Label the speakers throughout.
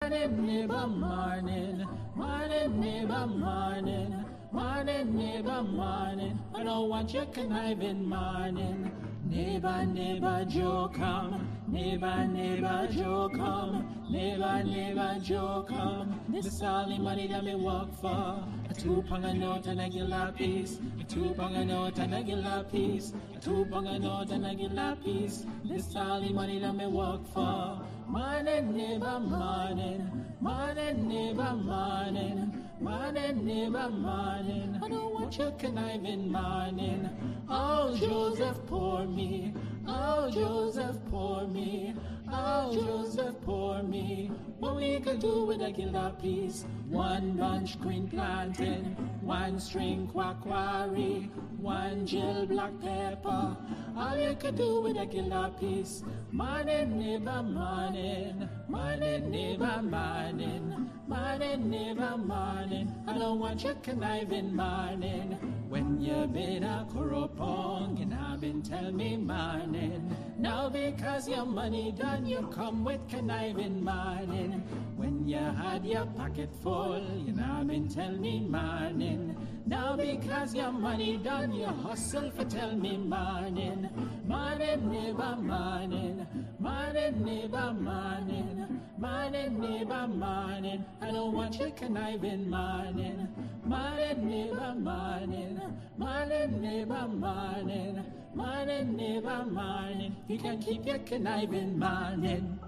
Speaker 1: Morning, neighbor, morning. Morning, neighbor, morning. Morning, neighbor, morning. I don't want your conniving morning. Neighbor, neighbor, Joe come. Neighbor, neighbor, Joe come. Neighbor, neighbor, Joe come. This all the money that me work for. A 2 pound a note and a gilla piece. A 2 pound a note and a gilla piece. A 2 pound a note and a gilla piece. This all the money that me work for. Morning, neighbor, morning. Morning, neighbor, morning. Morning, neighbor, morning. I don't want your conniving morning. Oh, Joseph, pour me. Oh, Joseph, pour me. Oh, Joseph, pour me. What we could do with a killer piece? 1 bunch green plantain, 1 string quacquari, 1 Jill black pepper. All you could do with a killer piece. Morning, neighbor, morning. Morning, neighbor, morning. Morning, neighbor, morning. I don't want your conniving morning. When you been a corrupong and I've been tell me morning. Now because your money done, you come with conniving morning. When you had your pocket full, you now been tell me morning. Now because your money done, you hustle for tell me morning. Morning, neighbor, morning. Morning, neighbor, morning. Morning, neighbor, morning. I don't want your conniving morning. Morning, neighbor, morning. Morning, neighbor, morning. Morning, neighbor, morning. You can keep your conniving morning.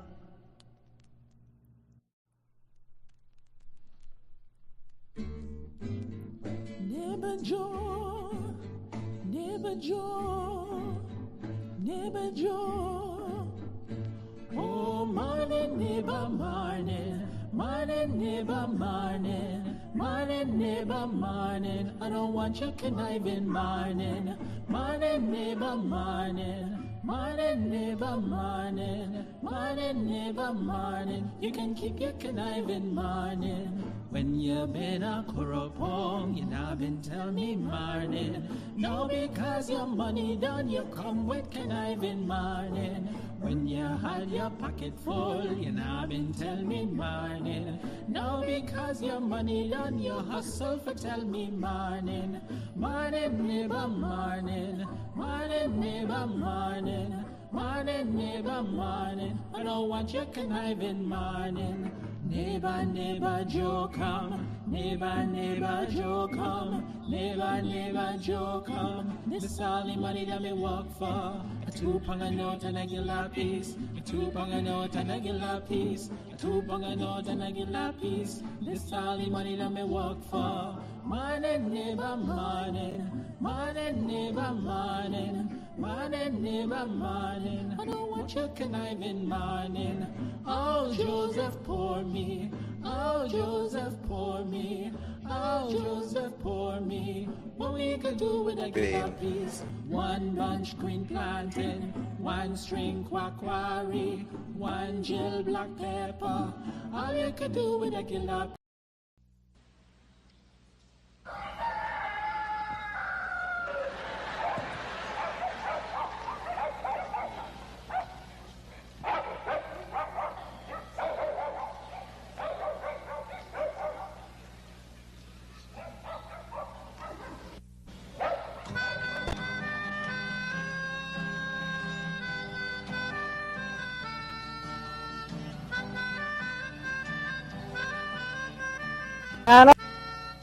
Speaker 1: Neighbor Joe, neighbor Joe, neighbor Joe. Oh, morning, neighbor, morning. Morning, neighbor, morning. Morning, neighbor, morning. I don't want your conniving morning. Morning, neighbor, morning. Morning, neighbor, morning. Morning, neighbor, morning. You can keep your conniving morning. When you been a corrupong, you now been tell me morning. Now because your money done, you come with conniving morning. When you had your pocket full, you now been tell me morning. Now because your money done, you hustle for tell me morning. Morning, neighbor, morning. Morning, neighbor, morning. Morning, neighbor, morning. I don't want your conniving morning. Neighbor, neighbor, Joe come. Neighbor, neighbor, Joe come. Neighbor, neighbor, Joe come. This is all the money that me work for. A 2 pound a note and a gilla piece. A 2 pound a note and a gilla piece. A 2 pound a note and a gilla piece. This is all the money that me work for. Morning, neighbor, morning. Morning, neighbor, morning. Morning, neighbor, morning. I don't want your conniving morning. Oh, Joseph, pour me. Oh, Joseph, pour me. Oh, Joseph, pour me. What we could do with a killer piece? 1 bunch green plantain, 1 string quacquari, 1 Jill black pepper. All you could do with a killer piece.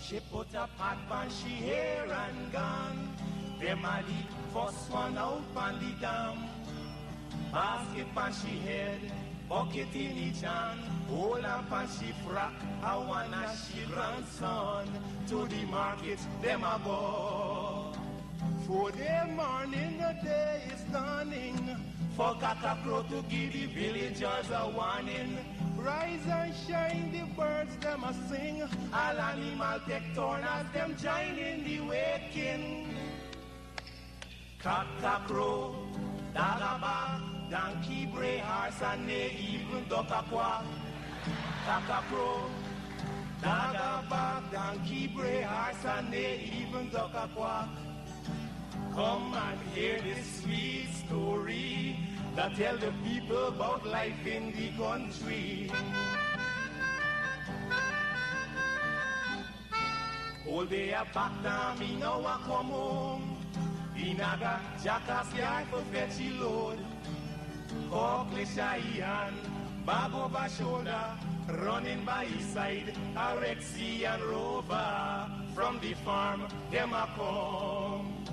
Speaker 2: She put a pot on she hair and gone. Them a the first one out on the dam. Basket on she head, bucket in each hand. Hold up on she frock, I wanna she grandson. To the market, them a go. For the morning, the day is dawning. For 𝒂𝒂 to give the villagers a warning. Rise and shine, the birds them a sing. All animal take turn as them join in the waking. 𝒂𝒂, dagabag, donkey, bray, horse, and they even duck a quack. 𝒂𝒂, dagabag, donkey, bray, horse, and they even duck a quack. Come and hear this sweet story that tell the people about life in the country. All day I back down, me now I come home. Inaga, jackass yard for fetchy load. Cockle shy hand, bag over shoulder. Running by his side, 𝒊𝒏𝒊𝒈 and Rover. From the farm, them a come.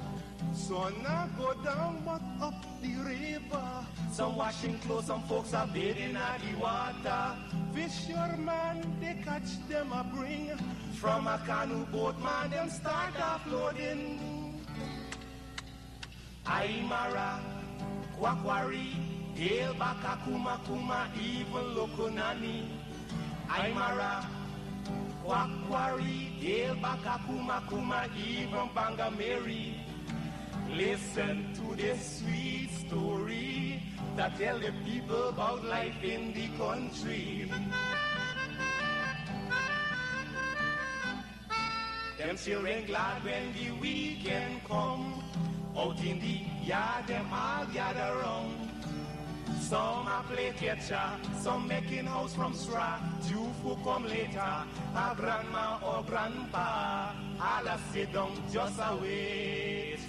Speaker 2: So now go down but up the river. Some washing clothes, some folks are bathing at the water. Fisherman, they catch them a bring. From a canoe boat, man, them start offloading. Aymara, Kwakwari, 𝒊𝒏𝒂𝒊𝒎, even Lokonani. Aymara, Kwakwari, 𝒊𝒏𝒂𝒊𝒎, even Bangameri. Listen to this sweet story that tell the people about life in the country. Them children glad when the weekend come. Out in the yard, them all gather round. Some a play catcher, some making house from straw. Two who come later, a grandma or grandpa. All a sit down just a wait.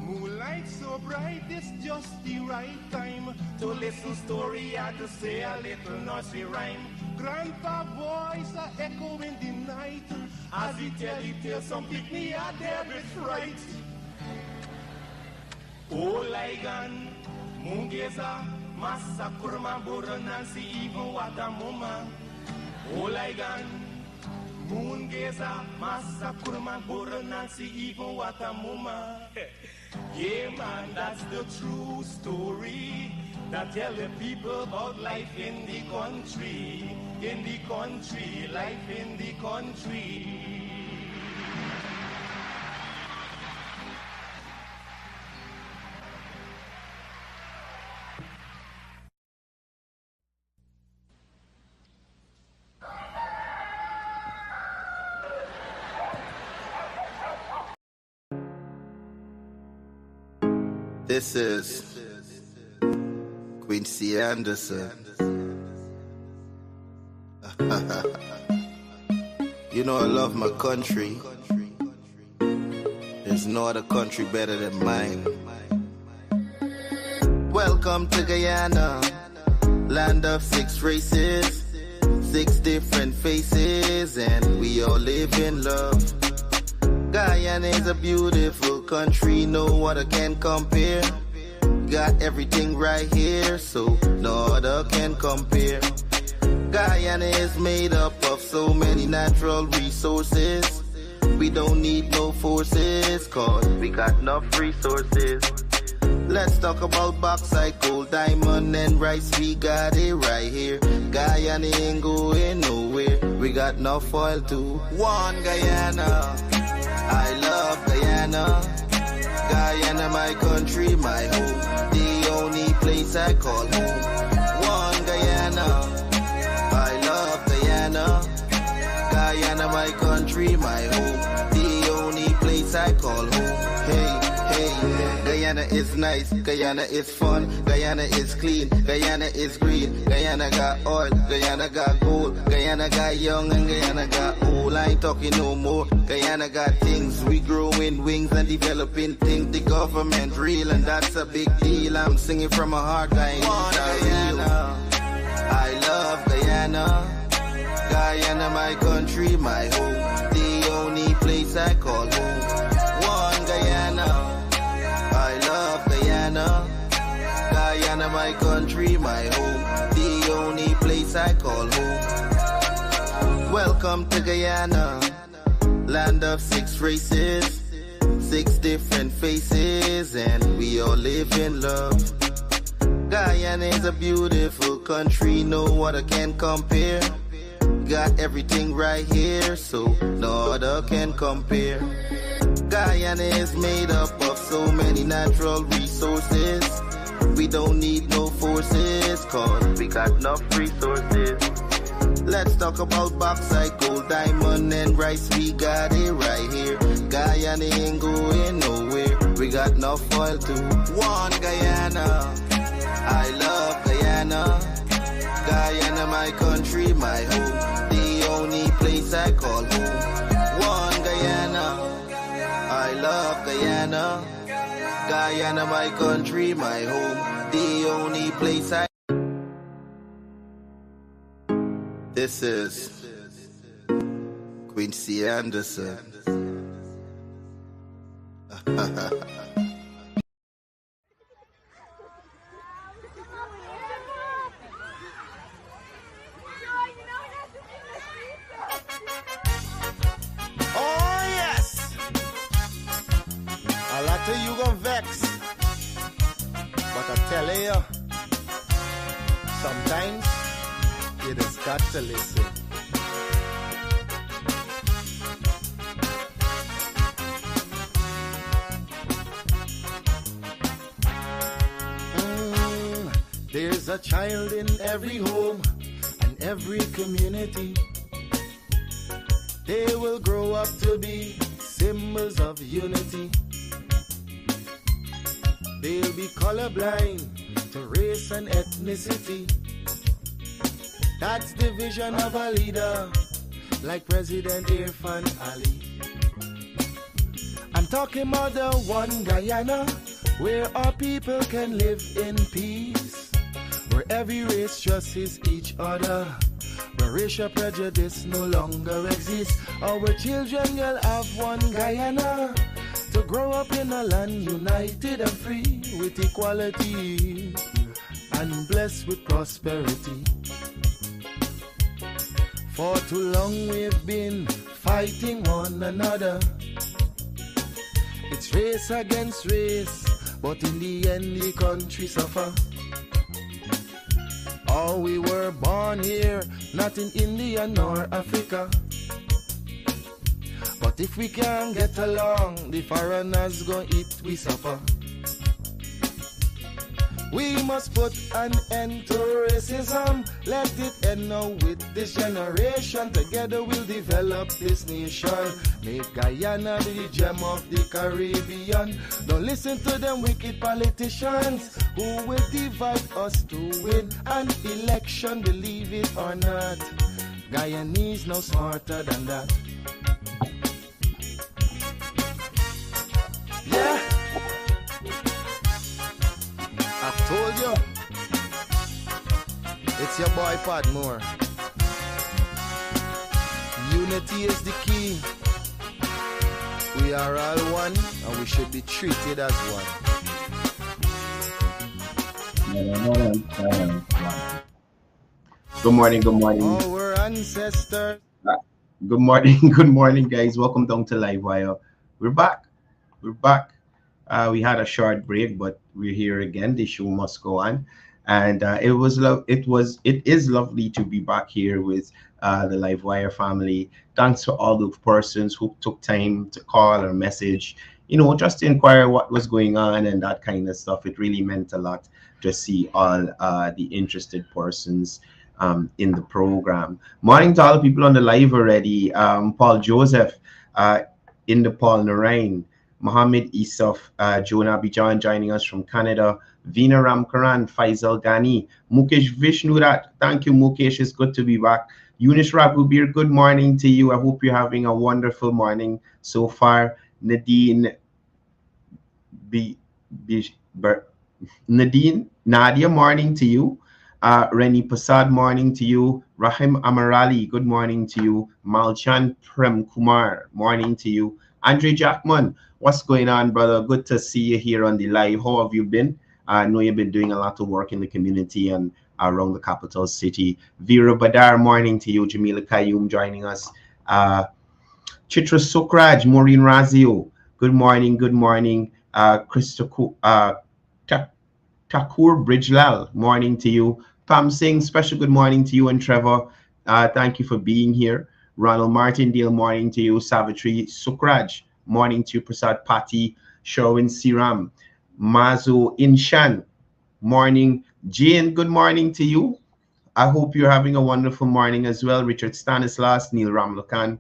Speaker 2: Moonlight so bright, it's just the right time to listen story and to say a little nursery rhyme. Grandpa voice a echo in the night as he tell the tale. Some picnic are there with fright. Oh, Ligan, Mungeza, Massa Kurma Nancy, even Watamuma. Oh, Ligan, Mungeza, Massa Kurma Nancy, even Watamuma. Yeah, man, that's the true story that tell the people about life in the country, life in the country.
Speaker 3: This is Quincy Anderson. You know I love my country. There's no other country better than mine. Welcome to Guyana, land of 6 races, 6 different faces, and we all live in love. Guyana is a beautiful country, no other can compare. Got everything right here, so no other can compare. Guyana is made up of so many natural resources. We don't need no forces, cause we got enough resources. Let's talk about bauxite, gold, diamond, and rice. We got it right here. Guyana ain't going nowhere. We got enough oil too. One Guyana, I love Guyana. Guyana, my country, my home. The only place I call home. One Guyana, I love Guyana. Guyana, my country, my home. The only place I call home. Hey, hey, Guyana is nice, Guyana is fun, Guyana is clean, Guyana is green, Guyana got oil, Guyana got gold, Guyana got young and Guyana got old. I ain't talking no more. Guyana got things, we growing wings and developing things. The government real and that's a big deal. I'm singing from my heart, Guyana. I love Guyana. Guyana, my country, my home. The only place I call home. One Guyana. I love Guyana. Guyana, my country, my home. The only place I call home. Welcome to Guyana, land of 6 races, 6 different faces, and we all live in love. Guyana is a beautiful country, no other can compare. Got everything right here, so no other can compare. Guyana is made up of so many natural resources. We don't need no forces, cause we got enough resources. Let's talk about bauxite, gold, diamond, and rice. We got it right here. Guyana ain't going nowhere. We got enough oil too. One Guyana, I love Guyana. Guyana, my country, my home. The only place I call home. One Guyana. Guyana, my country, my home, the only place I. This is Quincy Anderson.
Speaker 2: Oh yes, a lot of you gon' vex, but I tell you, sometimes you just got to listen. There's a child in every home and every community. They will grow up to be symbols of unity. They'll be colorblind to race and ethnicity. That's the vision of a leader like President Irfan Ali. I'm talking about the one Guyana where our people can live in peace, where every race trusts each other, where racial prejudice no longer exists. Our children will have one Guyana to grow up in a land united and free, with equality and blessed with prosperity. For too long we've been fighting one another. It's race against race, but in the end the country suffer. Oh, we were born here, not in India nor Africa. But if we can't get along, the foreigners gon' eat we suffer. We must put an end to racism. Let it end now with this generation. Together we'll develop this nation. Make Guyana the gem of the Caribbean. Don't listen to them wicked politicians who will divide us to win an election. Believe it or not, Guyanese no smarter than that. Yeah, I told you, it's your boy Padmore. Unity is the key. We are all one, and we should be treated as one.
Speaker 4: Good morning, good morning.
Speaker 2: Our ancestors.
Speaker 4: Good morning, good morning, guys. Welcome down to Livewire. We're back. We're back. We had a short break, but we're here again. The show must go on, and it is lovely to be back here with the Livewire family. Thanks to all the persons who took time to call or message, just to inquire what was going on and that kind of stuff. It really meant a lot to see all the interested persons in the program. Morning to all the people on the live already. Paul Joseph, in the Paul Narain, Mohammed Isaf, Jonah Bijan joining us from Canada, Veena Ramkaran, Faisal Ghani, Mukesh Vishnurat. Thank you, Mukesh. It's good to be back. Eunice Rabubir, good morning to you. I hope you're having a wonderful morning so far. Nadine Nadia, morning to you. Reni Prasad, morning to you. Rahim Amarali, good morning to you. Malchan Prem Kumar, morning to you. Andre Jackman, what's going on, brother? Good to see you here on the live. How have you been? I know you've been doing a lot of work in the community and around the capital city. Vera Badar, morning to you. Jamila Kayum joining us. Chitra Sukraj, Maureen Razio, good morning, good morning. Takur Bridgelal, morning to you. Pam Singh, special good morning to you and Trevor. Thank you for being here. Ronald Martindale, morning to you. Savitri Sukraj, morning to you. Prasad Pati, Sherwin Siram, Mazu Inshan, morning. Jane, good morning to you. I hope you're having a wonderful morning as well. Richard Stanislas, Neil Ramlakan,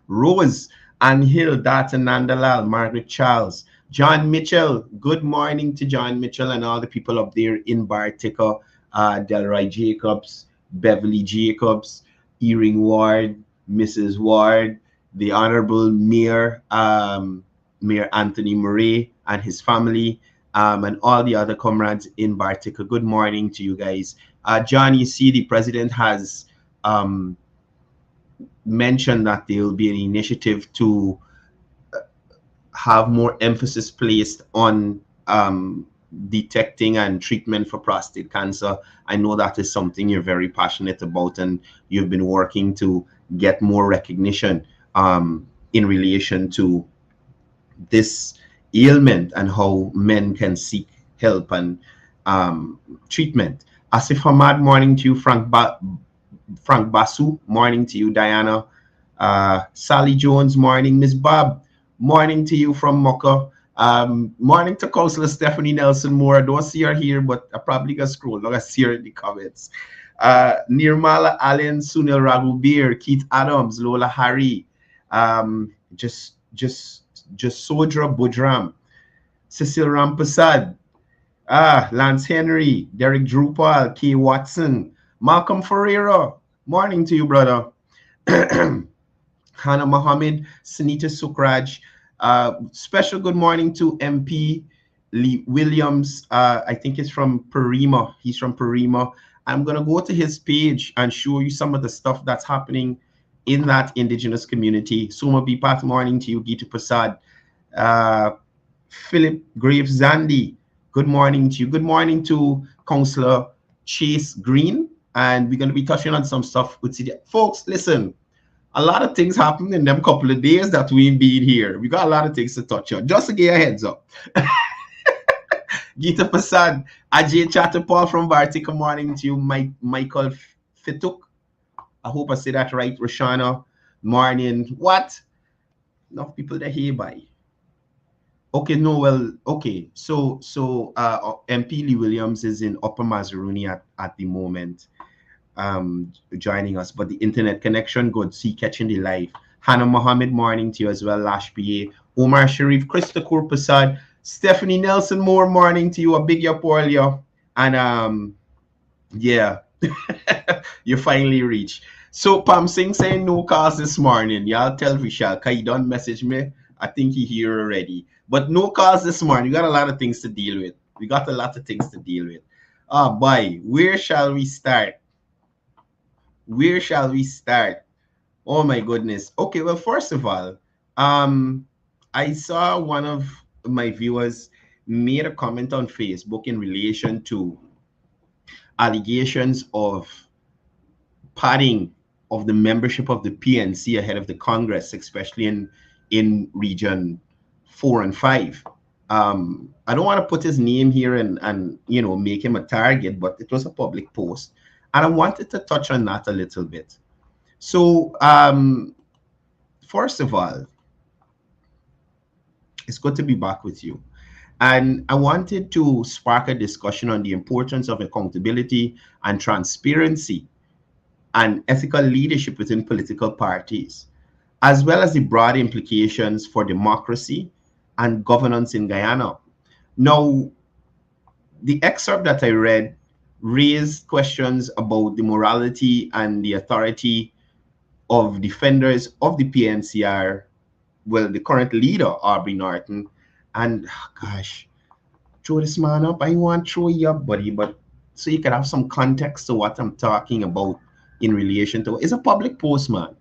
Speaker 4: Rose, Anhil, Data Nandalal, Margaret Charles, John Mitchell. Good morning to John Mitchell and all the people up there in Bartica, Delroy Jacobs, Beverly Jacobs, Earring Ward, Mrs. Ward, the Honorable Mayor, Mayor Anthony Murray, and his family, and all the other comrades in 𝒏𝒐𝒂𝒊𝒎. Good morning to you guys. John, you see the president has mentioned that there will be an initiative to have more emphasis placed on detecting and treatment for prostate cancer. I know that is something you're very passionate about, and you've been working to get more recognition in relation to this ailment and how men can seek help and treatment. Asif Hamad, morning to you. Frank Basu, morning to you. Diana. Sally Jones, morning. Miss Bob, morning to you from Mocha. Morning to Councillor Stephanie Nelson Moore. I don't see her here, but I probably got scrolled. I see her in the comments. Nirmala Allen, Sunil Raghubir, Keith Adams, Lola Hari, just Sodra Budram, Cecil Rampasad, Lance Henry, Derek Drupal, K. Watson, Malcolm Ferreira. Morning to you, brother. Hannah Mohammed, Sunita Sukraj. Special good morning to MP Lee Williams. I think he's from Parima. He's from Parima. I'm going to go to his page and show you some of the stuff that's happening in that indigenous community. Suma Bipat, morning to you. Gitu Prasad. Philip Graves Zandi, good morning to you. Good morning to Councillor Chase Green. And we're going to be touching on some stuff with CDA. Folks, listen. A lot of things happened in them couple of days that we've been here. We got a lot of things to touch on. Just to give you a heads up. Gita Prasad, Ajay Chatterpal from 𝒏𝒐𝒂𝒊𝒎. Good morning to you. Michael Fituk. I hope I say that right. Roshana, morning. What? Enough people that here by. Okay, no, well, okay. So MP Lee Williams is in Upper Mazaruni at the moment. Joining us, but the internet connection good. See catching the live. Hannah Mohammed, morning to you as well. Lash PA, Omar Sharif, Krista Kurpasad, Stephanie Nelson Moore, morning to you. A big up all you. And yeah, you finally reached. So Pam Singh saying no calls this morning. Y'all tell Vishal, cause he done message me. I think he here already. But no calls this morning. We got a lot of things to deal with. We got a lot of things to deal with. Boy, where shall we start? Where shall we start? Oh my goodness. Okay, well, first of all, I saw one of my viewers made a comment on Facebook in relation to allegations of padding of the membership of the PNC ahead of the Congress, especially in region 4 and 5. I don't want to put his name here and you know, make him a target, but it was a public post. And I wanted to touch on that a little bit. So, first of all, it's good to be back with you. And I wanted to spark a discussion on the importance of accountability and transparency and ethical leadership within political parties, as well as the broad implications for democracy and governance in Guyana. Now, the excerpt that I read raised questions about the morality and the authority of defenders of the PNCR, well, the current leader, Aubrey Norton. And gosh, throw this man up. I want to throw you up, buddy, but so you can have some context to what I'm talking about in relation to it's a public post, man.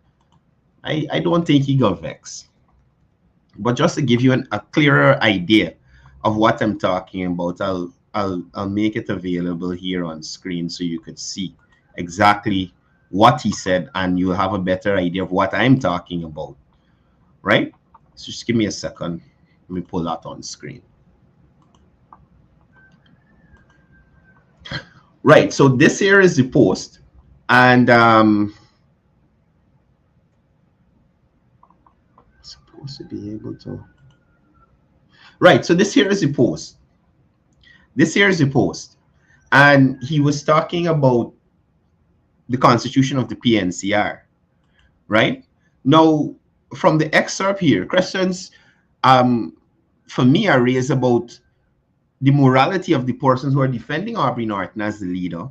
Speaker 4: I don't think he got vexed. But just to give you a clearer idea of what I'm talking about, I'll make it available here on screen so you could see exactly what he said and you'll have a better idea of what I'm talking about, right? So just give me a second. Let me pull that on screen. Right, so this here is the post, and supposed to be able to. Right, so this here is the post. This here is the post, and he was talking about the constitution of the PNCR, right? Now, from the excerpt here, questions for me are raised about the morality of the persons who are defending Aubrey Norton as the leader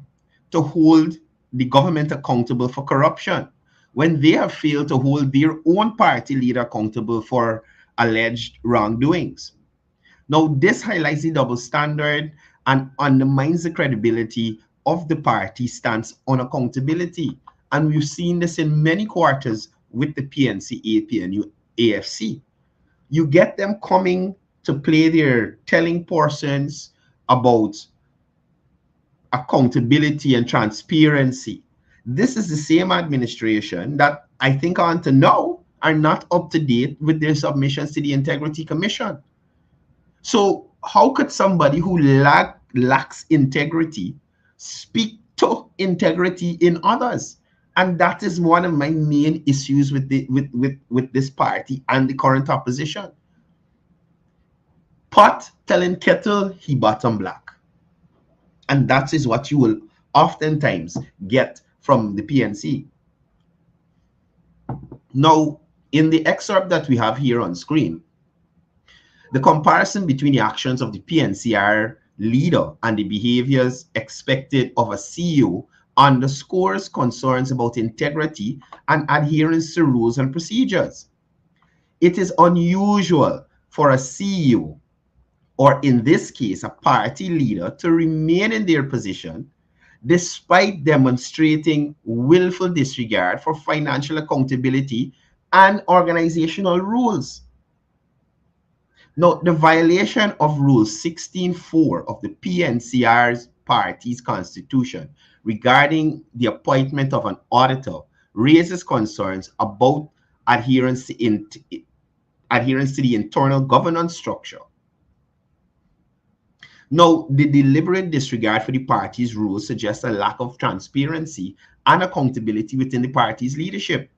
Speaker 4: to hold the government accountable for corruption when they have failed to hold their own party leader accountable for alleged wrongdoings. Now, this highlights the double standard and undermines the credibility of the party stance on accountability. And we've seen this in many quarters with the PNC, APNU, AFC. You get them coming to play their telling portions about accountability and transparency. This is the same administration that I think until now are not up to date with their submissions to the Integrity Commission. So how could somebody who lacks integrity speak to integrity in others? And that is one of my main issues with this party and the current opposition. Pot telling kettle he bottom black. And that is what you will oftentimes get from the PNC. Now, in the excerpt that we have here on screen, the comparison between the actions of the PNCR leader and the behaviors expected of a CEO underscores concerns about integrity and adherence to rules and procedures. It is unusual for a CEO, or in this case, a party leader, to remain in their position despite demonstrating willful disregard for financial accountability and organizational rules. Now, the violation of Rule 16.4 of the PNCR's party's constitution regarding the appointment of an auditor raises concerns about adherence to the internal governance structure. Now, the deliberate disregard for the party's rules suggests a lack of transparency and accountability within the party's leadership.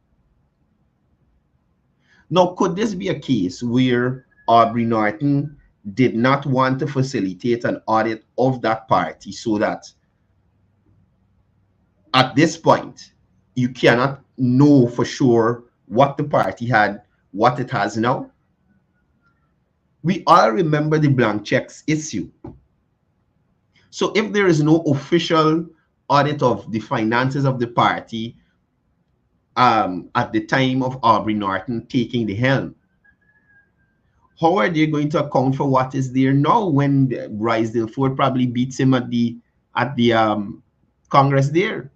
Speaker 4: Now, could this be a case where Aubrey Norton did not want to facilitate an audit of that party so that at this point, you cannot know for sure what the party had, what it has now? We all remember the blank checks issue. So if there is no official audit of the finances of the party at the time of Aubrey Norton taking the helm, how are they going to account for what is there now when Drysdale Ford probably beats him at the Congress there,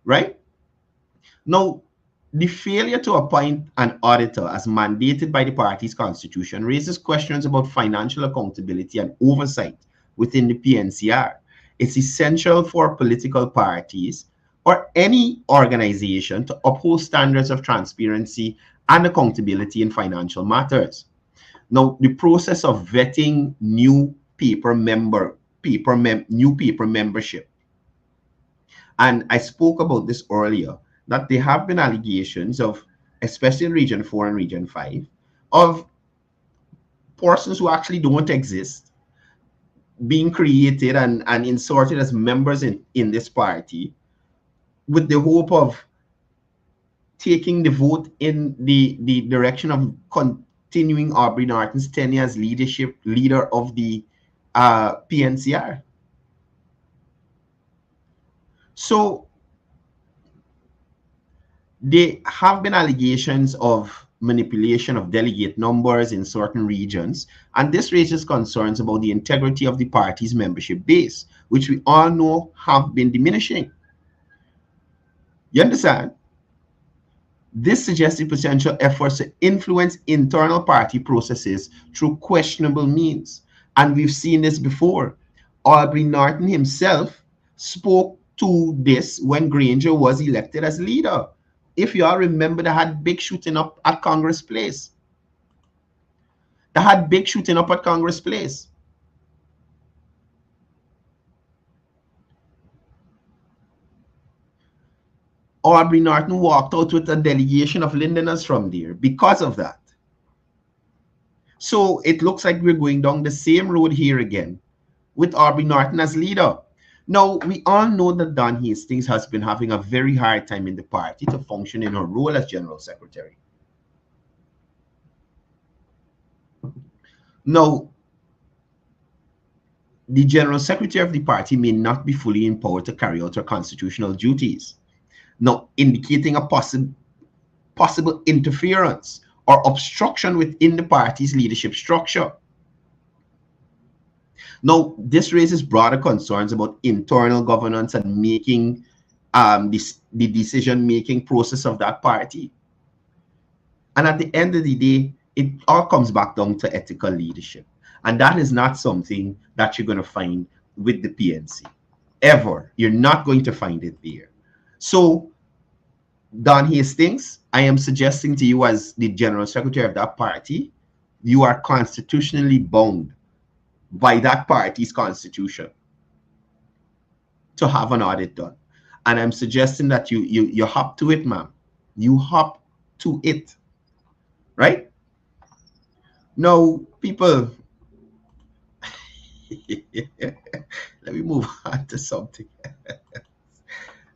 Speaker 4: right? Now, the failure to appoint an auditor as mandated by the party's constitution raises questions about financial accountability and oversight within the PNCR. It's essential for political parties or any organization to uphold standards of transparency and accountability in financial matters. Now, the process of vetting new paper membership, and I spoke about this earlier, that there have been allegations of, especially in Region 4 and Region 5, of persons who actually don't exist being created and inserted as members in this party with the hope of taking the vote in the direction of continuing Aubrey Norton's tenure as leader of the PNCR. So there have been allegations of manipulation of delegate numbers in certain regions, and this raises concerns about the integrity of the party's membership base, which we all know have been diminishing. You understand? This suggests the potential efforts to influence internal party processes through questionable means, and we've seen this before. Aubrey Norton himself spoke to this when Granger was elected as leader. If you all remember, they had big shooting up at Congress Place. Aubrey Norton walked out with a delegation of Londoners from there because of that. So it looks like we're going down the same road here again with Aubrey Norton as leader. Now, we all know that Dawn Hastings has been having a very hard time in the party to function in her role as General Secretary. Now, the General Secretary of the party may not be fully empowered to carry out her constitutional duties, now indicating a possible interference or obstruction within the party's leadership structure. Now, this raises broader concerns about internal governance and making the decision-making process of that party. And at the end of the day, it all comes back down to ethical leadership. And that is not something that you're going to find with the PNC. Ever. You're not going to find it there. So, Don Hastings, I am suggesting to you as the General Secretary of that party, you are constitutionally bound by that party's constitution to have an audit done. And I'm suggesting that you hop to it, ma'am. You hop to it. Right? Now, people, let me move on to something else.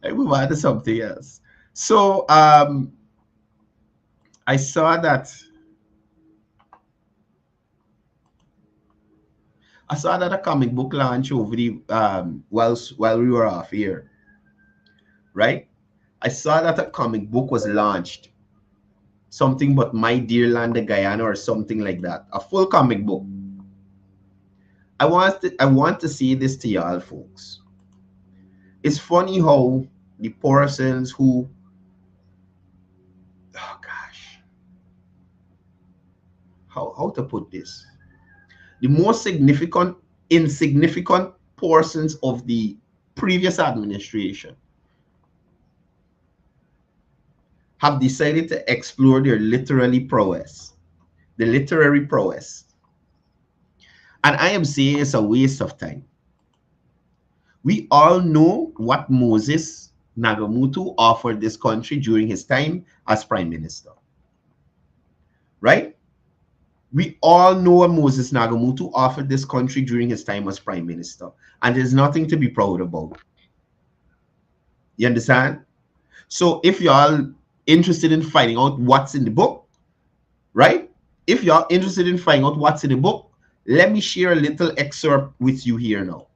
Speaker 4: Let me move on to something else. So, I saw that a comic book launch over the while we were off here, right? I saw that a comic book was launched, something but My Dear Land of Guyana or something like that, a full comic book. I want to say this to y'all folks. It's funny how the persons who, oh gosh, how to put this, the most insignificant portions of the previous administration have decided to explore their literary prowess. And I am saying it's a waste of time. We all know what Moses Nagamutu offered this country during his time as Prime Minister. Right? We all know what Moses Nagamutu offered this country during his time as Prime Minister. And there's nothing to be proud about. You understand? So if y'all interested in finding out what's in the book, right? If y'all interested in finding out what's in the book, let me share a little excerpt with you here now.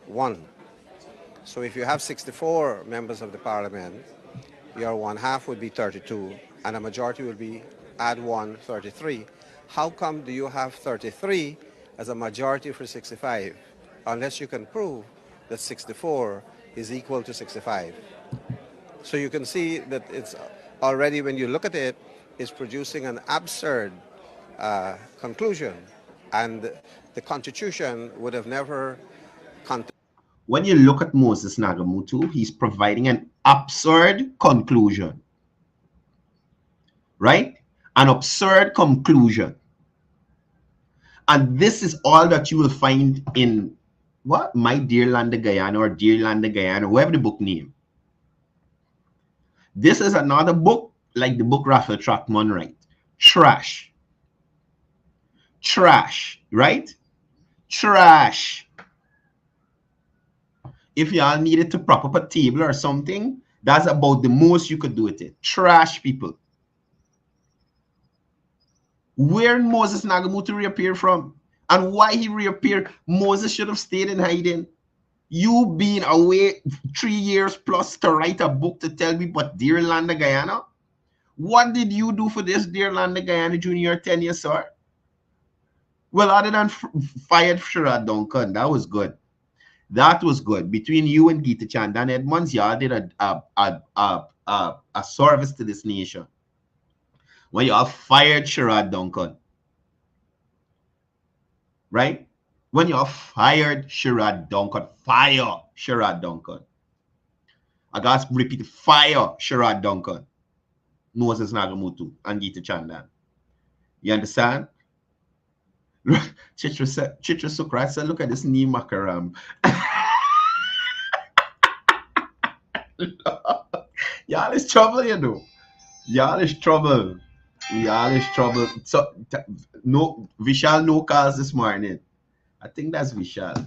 Speaker 5: 1. So if you have 64 members of the parliament, your 1/2 would be 32, and a majority would be add 1, 33. How come do you have 33 as a majority for 65, unless you can prove that 64 is equal to 65? So you can see that it's already, when you look at it, it's producing an absurd conclusion, and the Constitution would have never.
Speaker 4: When you look at Moses Nagamutu, he's providing an absurd conclusion, right? An absurd conclusion. And this is all that you will find in what? My Dear Land of Guyana or Dear Land of Guyana, whatever the book name. This is another book like the book Raphael Trackman write. Trash. Trash, right? Trash. If y'all needed to prop up a table or something, that's about the most you could do with it. Trash, people. Where Moses Nagamutu reappeared from and why he reappeared, Moses should have stayed in hiding. You being away 3 years plus to write a book to tell me but Dear Land of Guyana? What did you do for this Dear Land of Guyana during your tenure, sir? Well, other than fired Sherrod Duncan, that was good. That was good. Between you and Gita Chandan Edmonds, y'all did a service to this nation. When y'all fired Sherrod Duncan. Right? When y'all fired Sherrod Duncan. Fire Sherrod Duncan. I got to repeat, fire Sherrod Duncan. Moses Nagamutu and Gita Chandan. You understand? 𝒐𝒐𝒂𝒊𝒎 said, look at this knee macaram. Y'all is trouble, you know. Y'all is trouble. Y'all is trouble. So no Vishal, no calls this morning. I think that's Vishal.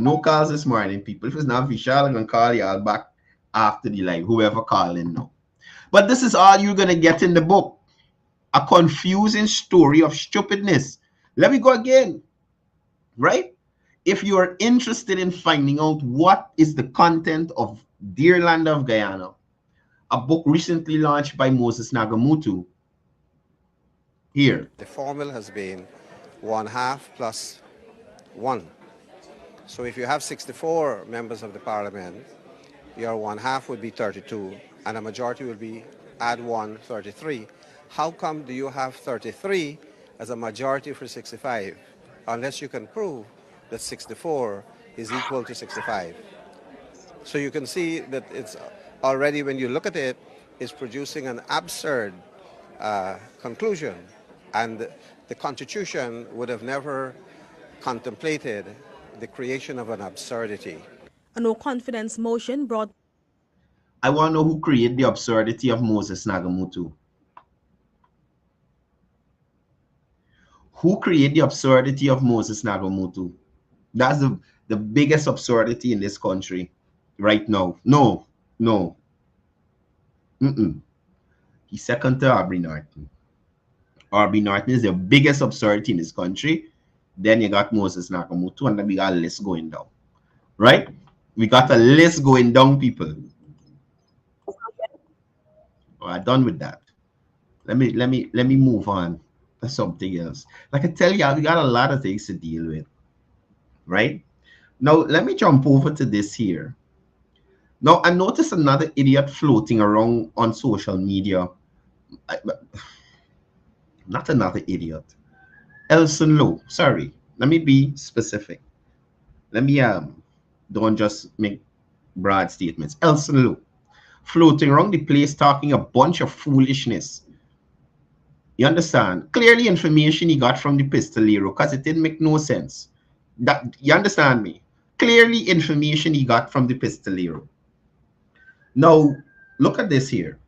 Speaker 4: No calls this morning, people. If it's not Vishal, I'm gonna call y'all back after the live, whoever calling now. But this is all you're gonna get in the book. A confusing story of stupidness. Let me go again. Right? If you are interested in finding out what is the content of Dear Land of Guyana, a book recently launched by Moses Nagamutu, here.
Speaker 5: The formula has been 1/2 plus 1. So if you have 64 members of the parliament, your 1/2 would be 32, and a majority will be add 1, 33. How come do you have 33 as a majority for 65, unless you can prove that 64 is equal to 65? So you can see that it's already, when you look at it, it's producing an absurd conclusion. And the Constitution would have never contemplated the creation of an absurdity.
Speaker 6: A no confidence motion brought.
Speaker 4: I want to know who created the absurdity of Moses Nagamutu. Who created the absurdity of Moses Nagamutu? That's the biggest absurdity in this country right now. No. He's second to Aubrey Norton. Aubrey Norton is the biggest absurdity in this country. Then you got Moses Nagamutu, and then we got a list going down. Right? We got a list going down, people. Oh, I'm done with that. Let me move on to something else. Like I tell you, we got a lot of things to deal with. Right? Now, let me jump over to this here. Now, I noticed another idiot floating around on social media. Not another idiot. Elson Lowe. Sorry. Let me be specific. Let me don't just make broad statements. Elson Lowe floating around the place talking a bunch of foolishness. You understand? Clearly information he got from the pistolero, because it didn't make no sense. That, you understand me? Clearly information he got from the pistolero. Now, look at this here.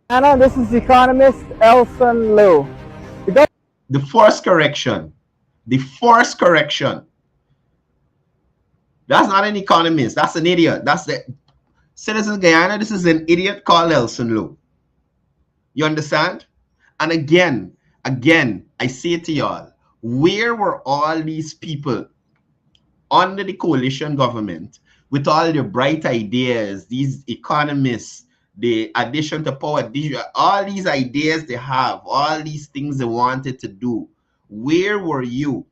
Speaker 7: Anna, this is economist Elson Lowe.
Speaker 4: The first correction. The first correction. That's not an economist. That's an idiot. That's the citizen Guyana. This is an idiot called Elson Lowe. You understand? And again, I say to y'all, where were all these people under the coalition government with all their bright ideas, these economists, the addition to power, all these ideas they have, all these things they wanted to do? Where were you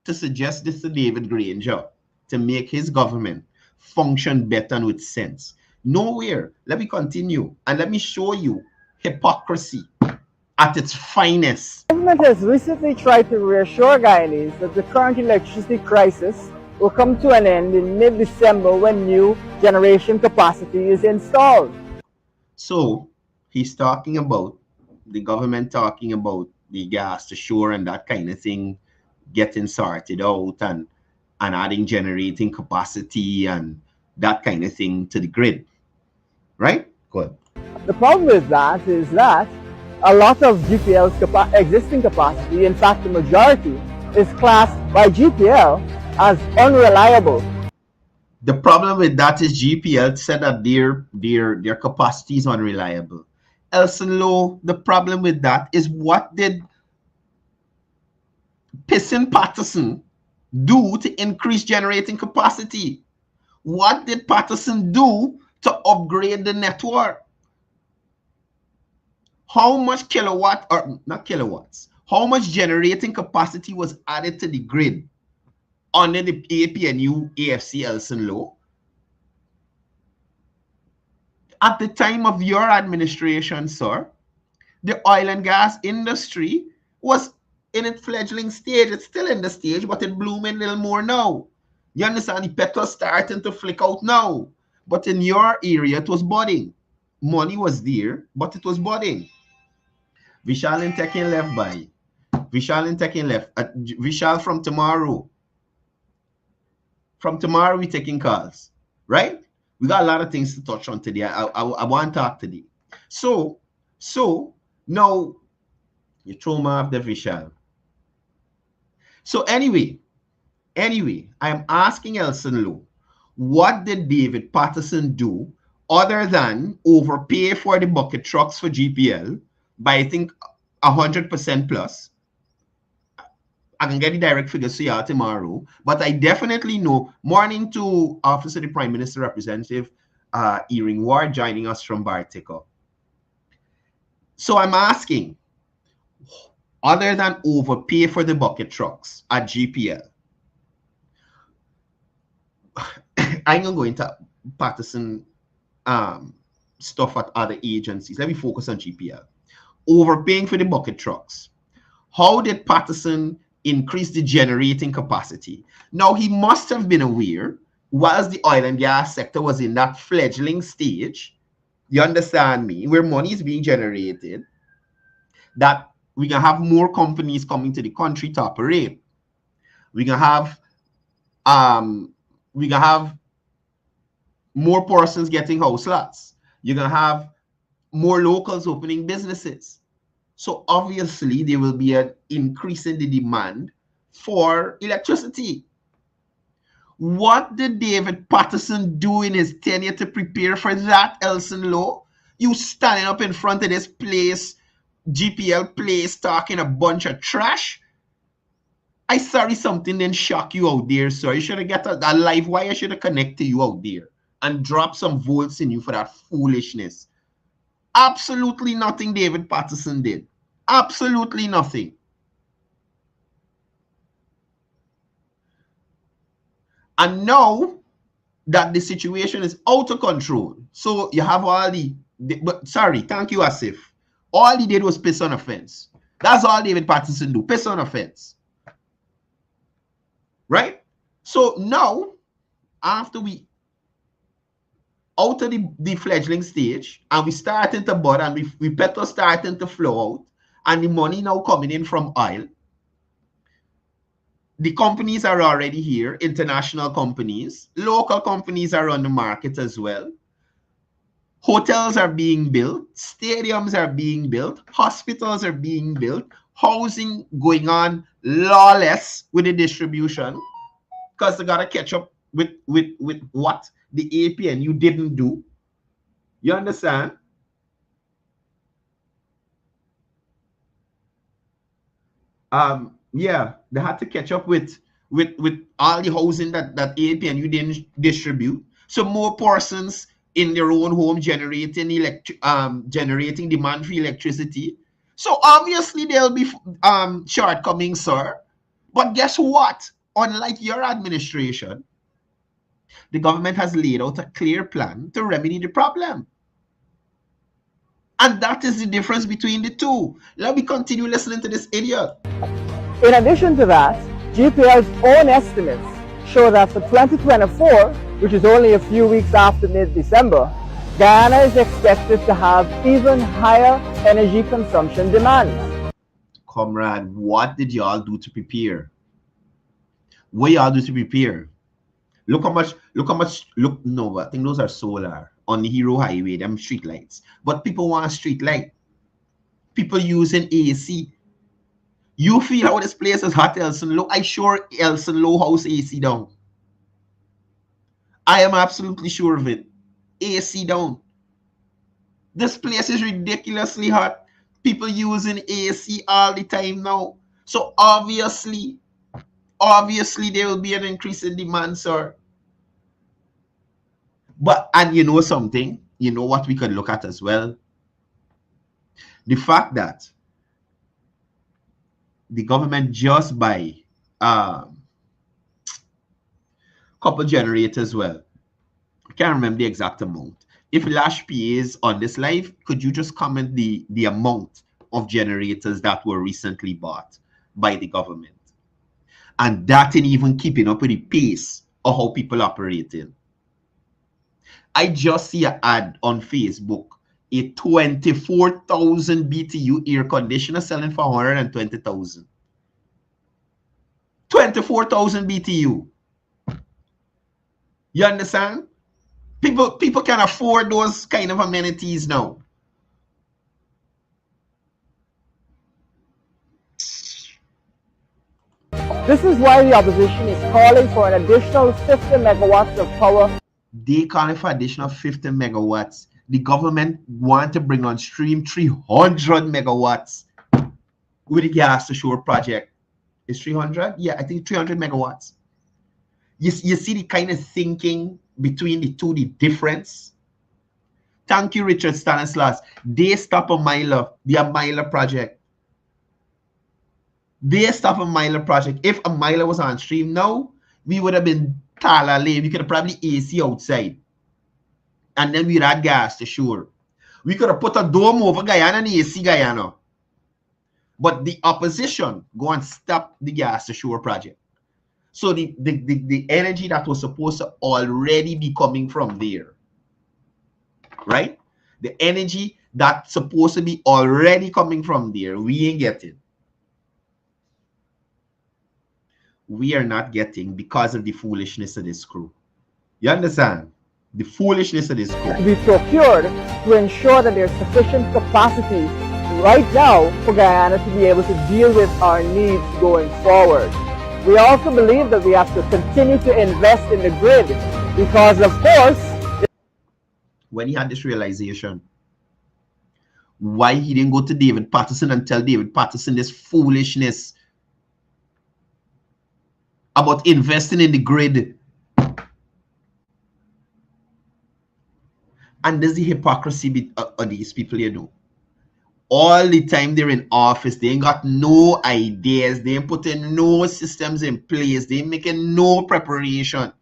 Speaker 4: to suggest this to David Granger to make his government function better and with sense? Nowhere. Let me continue and let me show you hypocrisy at its finest.
Speaker 7: The government has recently tried to reassure Guyanese that the current electricity crisis will come to an end in mid-December when new generation capacity is installed.
Speaker 4: So he's talking about the government talking about the gas to shore and that kind of thing getting sorted out and adding generating capacity and that kind of thing to the grid. Right? Good.
Speaker 7: The problem with that is that a lot of GPL's existing capacity, in fact the majority, is classed by GPL as unreliable.
Speaker 4: The problem with that is GPL said that their capacity is unreliable. Elson Lowe, the problem with that is, what did Pissing Patterson do to increase generating capacity? What did Patterson do to upgrade the network? How much kilowatt, or not kilowatts, how much generating capacity was added to the grid under the APNU AFC Elson Lowe? At the time of your administration, sir, the oil and gas industry was in its fledgling stage. It's still in the stage, but it's blooming a little more now. You understand? The petals starting to flick out now. But in your area, it was budding. Money was there, but it was budding. Vishal and Tekin left by. Vishal and Tekin left. Vishal, from tomorrow. From tomorrow, we're taking calls. Right? We got a lot of things to touch on today. I want to talk today. So now you throw me off the Vishal. So anyway, I'm asking Elson Lowe, what did David Patterson do other than overpay for the bucket trucks for GPL by, I think, 100% plus? I can get the direct figures to y'all tomorrow, but I definitely know. Morning to Office of the Prime Minister Representative Earing Ward joining us from Bartica. So I'm asking, other than overpay for the bucket trucks at GPL. I'm gonna go into Patterson stuff at other agencies. Let me focus on GPL. Overpaying for the bucket trucks. How did Patterson increase the generating capacity? Now, he must have been aware, whilst the oil and gas sector was in that fledgling stage, you understand me, where money is being generated, that we can have more companies coming to the country to operate. We can have more persons getting house lots. You're gonna have more locals opening businesses. So obviously there will be an increase in the demand for electricity. What did David Patterson do in his tenure to prepare for that, Elson Lowe? You standing up in front of this place, GPL place, talking a bunch of trash? I sorry something didn't shock you out there, sir. You should have got a live wire, should have connected you out there and drop some volts in you for that foolishness. Absolutely nothing David Patterson did. Absolutely nothing. And now that the situation is out of control, so you have all but sorry, thank you, Asif. All he did was piss on a fence. That's all David Patterson do, piss on a fence. Right? So now, after we out of the fledgling stage, and we starting to bud, and we petrol starting to flow out, and the money now coming in from oil. The companies are already here, international companies. Local companies are on the market as well. Hotels are being built. Stadiums are being built. Hospitals are being built. Housing going on lawless with the distribution, because they got to catch up with what the APNU didn't do. You understand? Yeah, they had to catch up with all the housing that APNU didn't distribute. So more persons in their own home generating demand for electricity. So obviously there'll be shortcomings, sir. But guess what? Unlike your administration, the government has laid out a clear plan to remedy the problem. And that is the difference between the two. Let me continue listening to this idiot.
Speaker 7: In addition to that, GPL's own estimates show that for 2024, which is only a few weeks after mid-December, Guyana is expected to have even higher energy consumption demands.
Speaker 4: Comrade, what did y'all do to prepare? What y'all do to prepare? Look how much, no, I think those are solar on the Hero Highway, them street lights. But people want a street light. People using AC. You feel how this place is hot, Elson Lowe? I sure Elson Lowe house AC down. I am absolutely sure of it. AC down. This place is ridiculously hot. People using AC all the time now. So obviously there will be an increase in demand, sir. But, and you know something, you know what we could look at as well? The fact that the government just buy couple generators. Well, I can't remember the exact amount. If Lash PA is on this live, could you just comment the amount of generators that were recently bought by the government? And that ain't even keeping up with the pace of how people operating. I just see an ad on Facebook, a 24,000 BTU air conditioner selling for 120,000. 24,000 BTU. You understand? People can afford those kind of amenities now.
Speaker 7: This is why the opposition is calling for an additional 50 megawatts of power.
Speaker 4: They calling for additional 50 megawatts. The government want to bring on stream 300 megawatts with the gas to shore project. Is 300? Yeah, I think 300 megawatts. You see the kind of thinking between the two, the difference. Thank you, Richard Stanislas. They stop a Myla, the Myla project. based off a Myler project. If a Myler was on stream now, we would have been Tala Lane. We could have probably AC outside. And then we'd had gas to shore. We could have put a dome over Guyana and AC Guyana. But the opposition go and stop the gas to shore project. So the energy that was supposed to already be coming from there, right? The energy that's supposed to be already coming from there, we ain't getting. We are not getting because of the foolishness of this crew. You understand? The foolishness of this crew.
Speaker 7: To be procured to ensure that there's sufficient capacity right now for Guyana to be able to deal with our needs going forward. We also believe that we have to continue to invest in the grid because, of course,
Speaker 4: when he had this realization, why he didn't go to David Patterson and tell David Patterson this foolishness about investing in the grid. And there's the hypocrisy of these people, you know. All the time they're in office, they ain't got no ideas, they ain't putting no systems in place, they ain't making no preparation.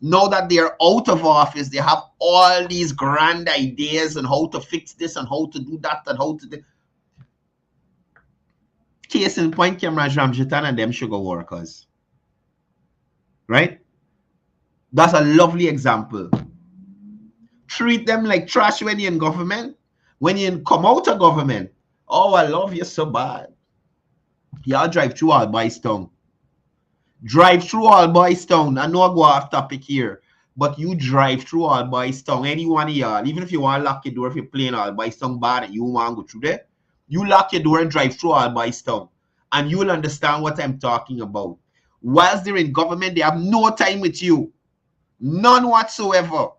Speaker 4: Now that they're out of office, they have all these grand ideas on how to fix this and how to do that and how to do. Case in point, 𝒄𝒍𝒂𝒊𝒎 and them sugar workers. Right? That's a lovely example. Treat them like trash when you're in government. When you come out of government, oh, I love you so bad. Y'all drive through all boys town. Drive through all boys town. I know I go off topic here, but you drive through all boys town. Any one of y'all, even if you want to lock your door, if you're playing all boys town bad and you want to go through there, you lock your door and drive through all boys town. And you will understand what I'm talking about. Whilst they're in government, they have no time with you. None whatsoever.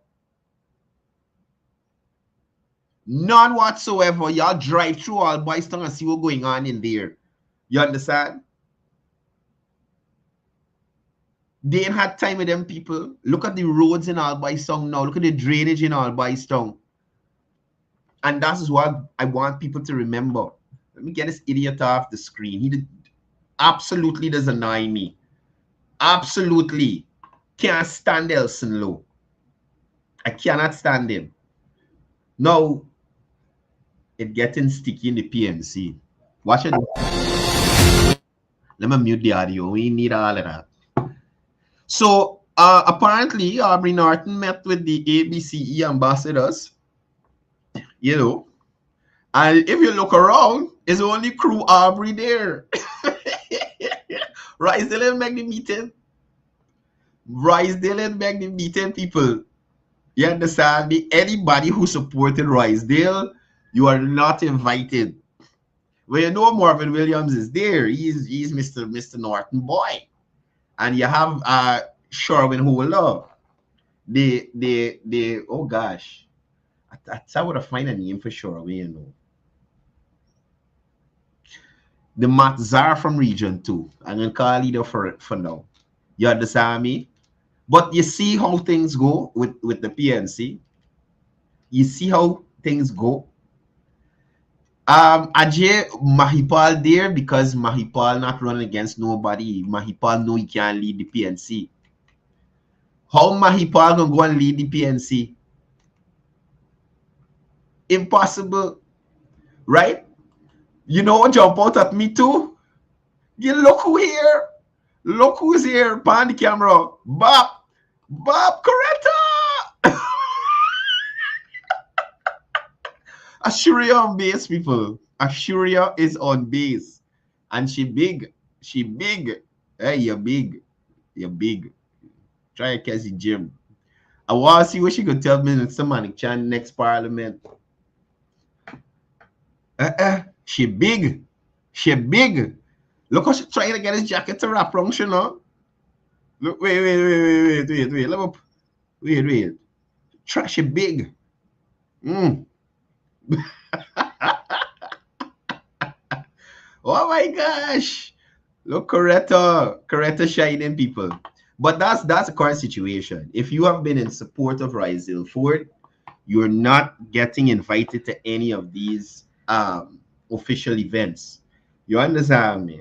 Speaker 4: None whatsoever. Y'all drive through all boys town and see what's going on in there. You understand? They ain't had time with them people. Look at the roads in all boys town now. Look at the drainage in all boys town. And that is what I want people to remember. Let me get this idiot off the screen. He absolutely does annoy me. Absolutely. Can't stand Elson Low. I cannot stand him. Now, it's getting sticky in the PNC. Watch it. Let me mute the audio. We need all of that. So, apparently, Aubrey Norton met with the ABCE ambassadors. You know. And if you look around, it's only crew Aubrey there. Risedale and make the meeting. Risedale and make the meeting, people. You understand me? Anybody who supported Risedale, you are not invited. Well, you know Marvin Williams is there. He's Mr. Norton boy. And you have Sherwin Howler. Oh gosh. I would have find a name for Sherwin, you know. The Matzar from Region 2. I'm gonna call leader for now. You understand me? But you see how things go with the PNC. You see how things go. Ajay Mahipal there because Mahipal not running against nobody. Mahipal know he can't lead the PNC. How Mahipal gonna go and lead the PNC? Impossible, right? You know what jump out at me too? You look who here. Look who's here. Pan the camera. Bob Coretta. Ashuria on base, people. Ashuria is on base. And she big. She big. Hey, you're big. You're big. Try to catch the gym. I want to see what she could tell me in Samanic Chan next parliament. She big. She big. Look how she's trying to get his jacket to wrap around, you know. Look, wait. Let me, wait. She big. Oh my gosh. Look, Coretta shining, people. But that's the current situation. If you have been in support of Risedale Ford, you're not getting invited to any of these official events. You understand me?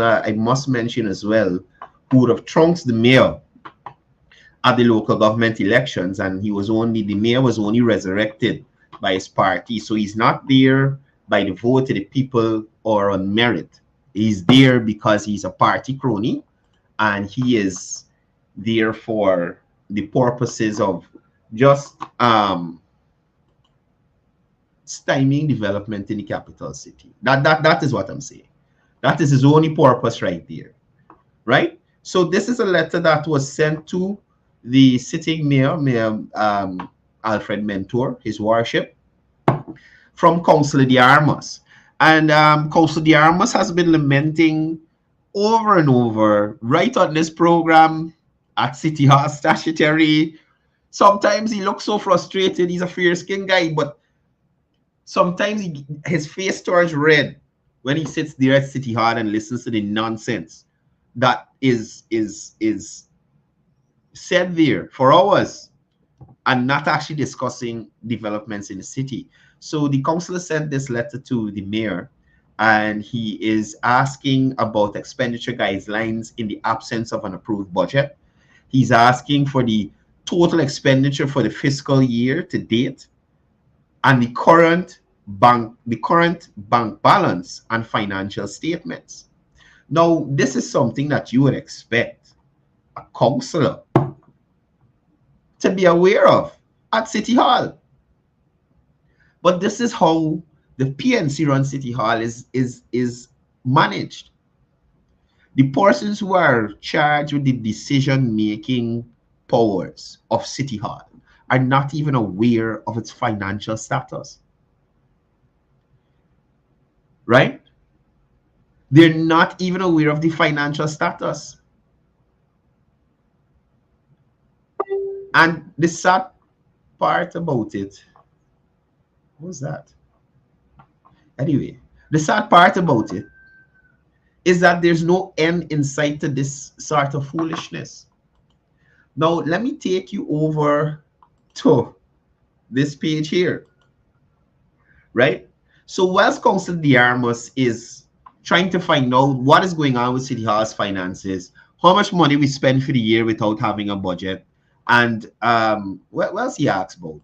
Speaker 4: councillor, I must mention as well, who would have trounced the mayor at the local government elections, and the mayor was only resurrected by his party. So he's not there by the vote of the people or on merit. He's there because he's a party crony, and he is there for the purposes of just stymieing development in the capital city. That is what I'm saying. That is his only purpose right there, right? So this is a letter that was sent to the sitting mayor, Alfred Mentor, his worship, from Councillor Diarmas. And Councillor Diarmas has been lamenting over and over, right on this program, at City Hall statutory. Sometimes he looks so frustrated. He's a fair-skinned guy, but sometimes his face turns red when he sits there at City Hall and listens to the nonsense that is said there for hours and not actually discussing developments in the city. So the councillor sent this letter to the mayor, and he is asking about expenditure guidelines in the absence of an approved budget. He's asking for the total expenditure for the fiscal year to date and the current bank balance and financial statements. Now, this is something that you would expect a councillor to be aware of at City Hall. But this is how the PNC run City Hall is managed. The persons who are charged with the decision-making powers of City Hall are not even aware of its financial status. Right? They're not even aware of the financial status. And the sad part about it, what was that? Anyway, the sad part about it is that there's no end in sight to this sort of foolishness. Now, let me take you over to this page here, right? So whilst Councillor Diarmas is trying to find out what is going on with City Hall's finances, how much money we spend for the year without having a budget, and what else he asks about?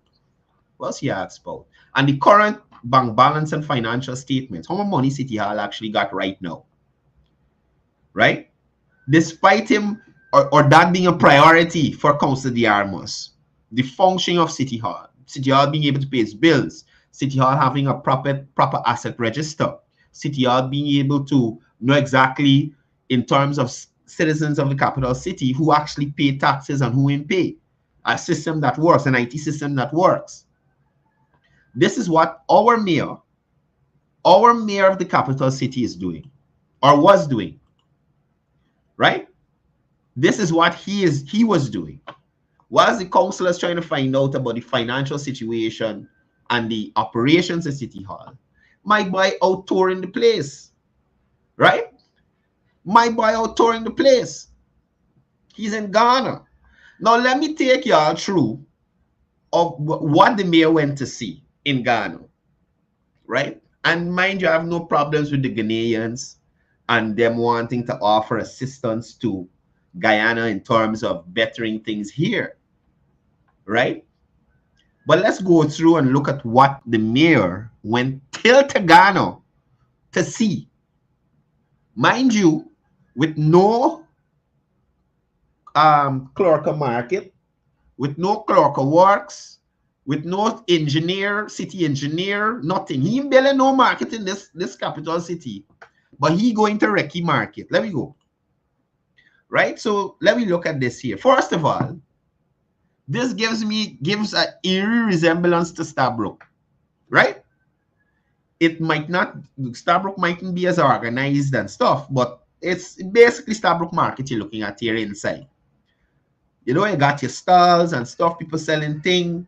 Speaker 4: What else he asks about? And the current bank balance and financial statements. How much money City Hall actually got right now? Right? Despite him or that being a priority for 𝒂𝒊𝒕𝒂𝒊𝒔. The functioning of City Hall. City Hall being able to pay its bills. City Hall having a proper asset register. City Hall being able to know exactly in terms of citizens of the capital city who actually pay taxes and who ain't pay. A system that works, an IT system that works. This is what our mayor of the capital city is doing or was doing, right? This is what he was doing. Whilst the council is trying to find out about the financial situation and the operations of City Hall, my boy out touring the place, right? My boy out touring the place. He's in Ghana. Now let me take y'all through of what the mayor went to see in Ghana, right? And mind you, I have no problems with the Ghanaians and them wanting to offer assistance to Guyana in terms of bettering things here, right? But let's go through and look at what the mayor went till to Ghana to see. Mind you, with no clerk market, with no clerk works, with no engineer, city engineer, nothing. He barely no market in this capital city, but he going to Recce market. Let me go. Right? So let me look at this here. First of all, this gives an eerie resemblance to Stabrook, right? It might not, Stabrook mightn't be as organized and stuff, but it's basically Stabrook market you're looking at here inside. You know, you got your stalls and stuff, people selling ting.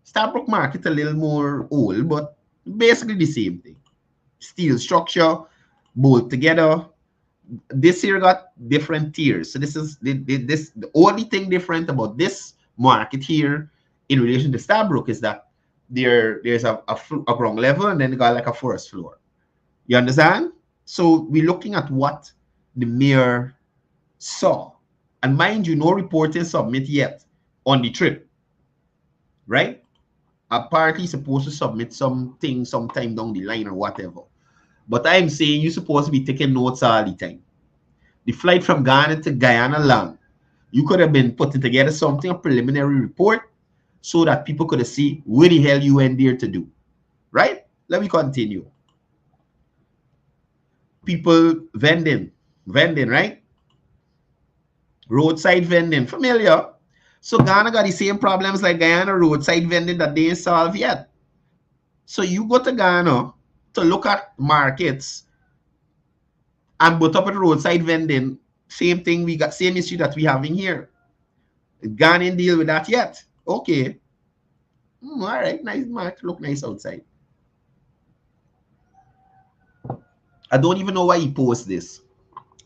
Speaker 4: Stabrook market a little more old, but basically the same thing. Steel structure, bolt together. This here got different tiers. So this is the only thing different about this market here in relation to Stabrook is that there's a ground level and then you got like a first floor. You understand? So we're looking at what the mayor saw. And mind you, no report is submit yet on the trip. Right? Apparently supposed to submit something sometime down the line or whatever. But I'm saying you're supposed to be taking notes all the time. The flight from Ghana to Guyana long. You could have been putting together something, a preliminary report, so that people could have seen what the hell you went there to do. Right? Let me continue. People vending, right? Roadside vending, familiar. So Ghana got the same problems like Guyana roadside vending that they ain't solved yet. So you go to Ghana to look at markets and put up at roadside vending, same thing, we got same issue that we having here. Ghana ain't deal with that yet. Okay. All right, nice market, look nice outside. I don't even know why he posts this.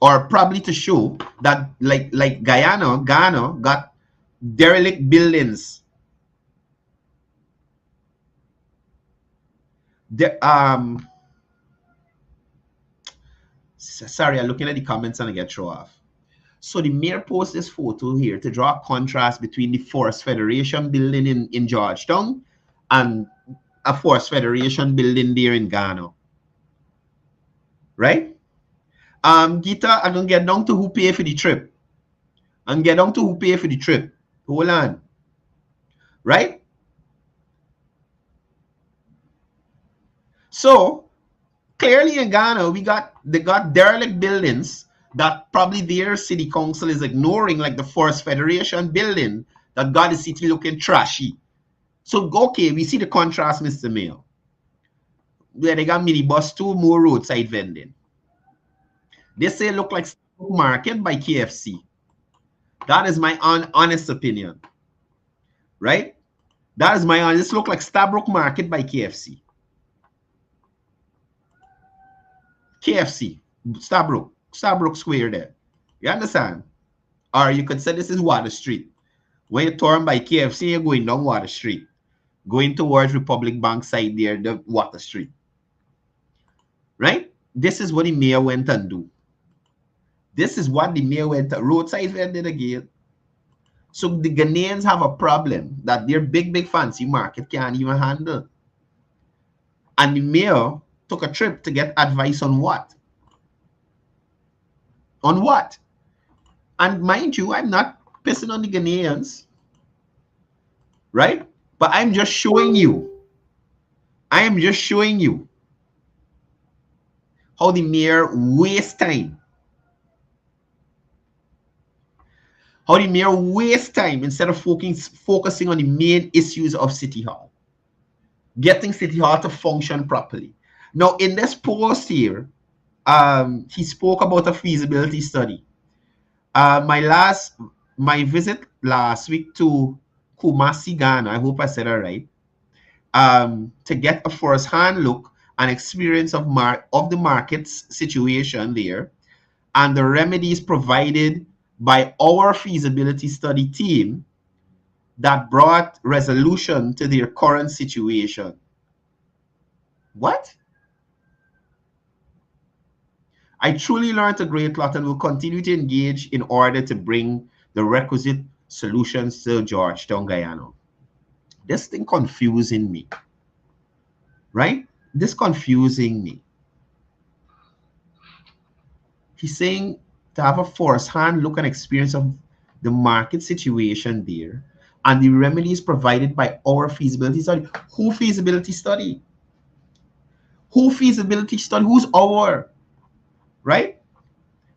Speaker 4: Or probably to show that like Ghana got derelict buildings. Sorry, I'm looking at the comments and I get thrown off. So the mayor posts this photo here to draw a contrast between the Forest Federation building in Georgetown and a Forest Federation building there in Ghana. Right? Gita, I'm gonna get down to who pay for the trip. Hold on. Right? So clearly in Ghana, they got derelict buildings that probably their city council is ignoring, like the Forest Federation building that got the city looking trashy. So okay, we see the contrast, Mr. Mayor. Where they got minibus, two more roadside vending. They say look like market by KFC. That is my honest opinion. Right? That is my honest. This look like Stabrook Market by KFC. KFC. Stabrook Square there. You understand? Or you could say this is Water Street. When you turn by KFC, you're going down Water Street. Going towards Republic Bank side there, the Water Street. Right? This is what the mayor went and do. This is what the mayor went to roadside vending again. So the Ghanaians have a problem that their big fancy market can't even handle. And the mayor took a trip to get advice on what? On what? And mind you, I'm not pissing on the Ghanaians, right? But I'm just showing you. I am just showing you how the mayor wastes time. How the mayor wastes time instead of focusing on the main issues of City Hall. Getting City Hall to function properly. Now, in this post here, he spoke about a feasibility study. My visit last week to Kumasi, Ghana, I hope I said that right, to get a first-hand look and experience of the market's situation there and the remedies provided by our feasibility study team that brought resolution to their current situation. What? I truly learned a great lot and will continue to engage in order to bring the requisite solutions to Georgetown, Guyana. This thing confusing me, right? This confusing me. He's saying to have a first-hand look and experience of the market situation there and the remedies provided by our feasibility study. Who feasibility study? Who feasibility study? Who's our? Right?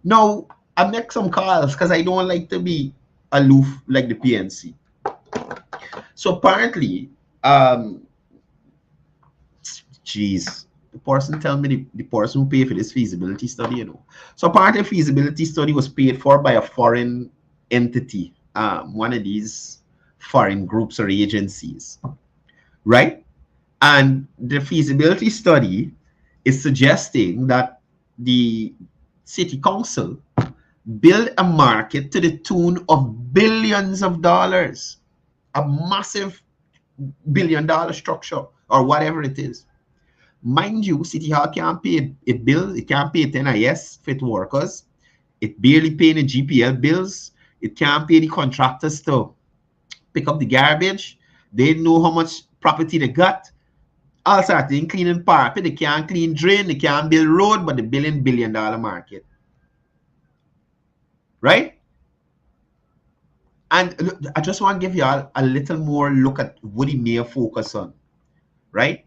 Speaker 4: Now, I make some calls because I don't like to be aloof like the PNC. So apparently, geez, the person tell me the person who paid for this feasibility study, you know. So apparently, feasibility study was paid for by a foreign entity, one of these foreign groups or agencies, right? And the feasibility study is suggesting that the city council build a market to the tune of billions of dollars, a massive billion-dollar structure or whatever it is. Mind you, City Hall can't pay a bill, it can't pay its NIS for its workers, it barely paying the GPL bills, it can't pay the contractors to pick up the garbage, they know how much property they got. Also, they ain't cleaning park, they can't clean drain, they can't build road, but they building billion-dollar market. Right? And I just want to give you all a little more look at what the mayor focus on. Right?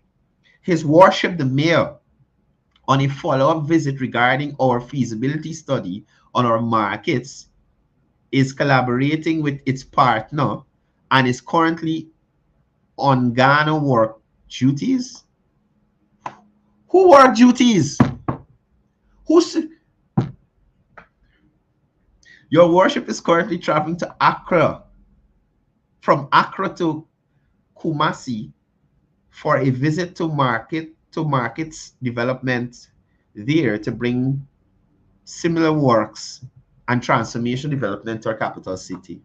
Speaker 4: His Worship the Mayor, on a follow-up visit regarding our feasibility study on our markets, is collaborating with its partner and is currently on Ghana work duties. Who work duties? Who's Your Worship is currently traveling to Accra, from Accra to Kumasi for a visit to markets development there to bring similar works and transformation development to our capital city.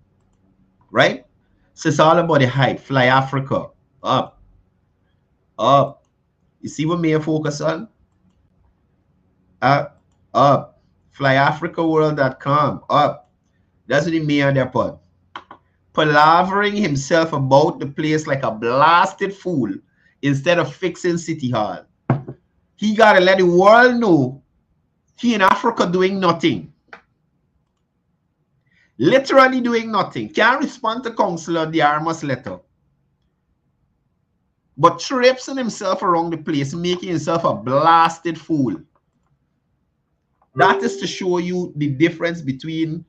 Speaker 4: Right? So it's all about the hype. Fly Africa. Up. Up. You see what Mayor focus on? Up. Up. FlyAfricaWorld.com. Up. That's what the mayor there put. Palavering himself about the place like a blasted fool instead of fixing City Hall. He got to let the world know he in Africa doing nothing. Literally doing nothing. Can't respond to Councillor Diarma's letter. But traipsing himself around the place, making himself a blasted fool. That is to show you the difference between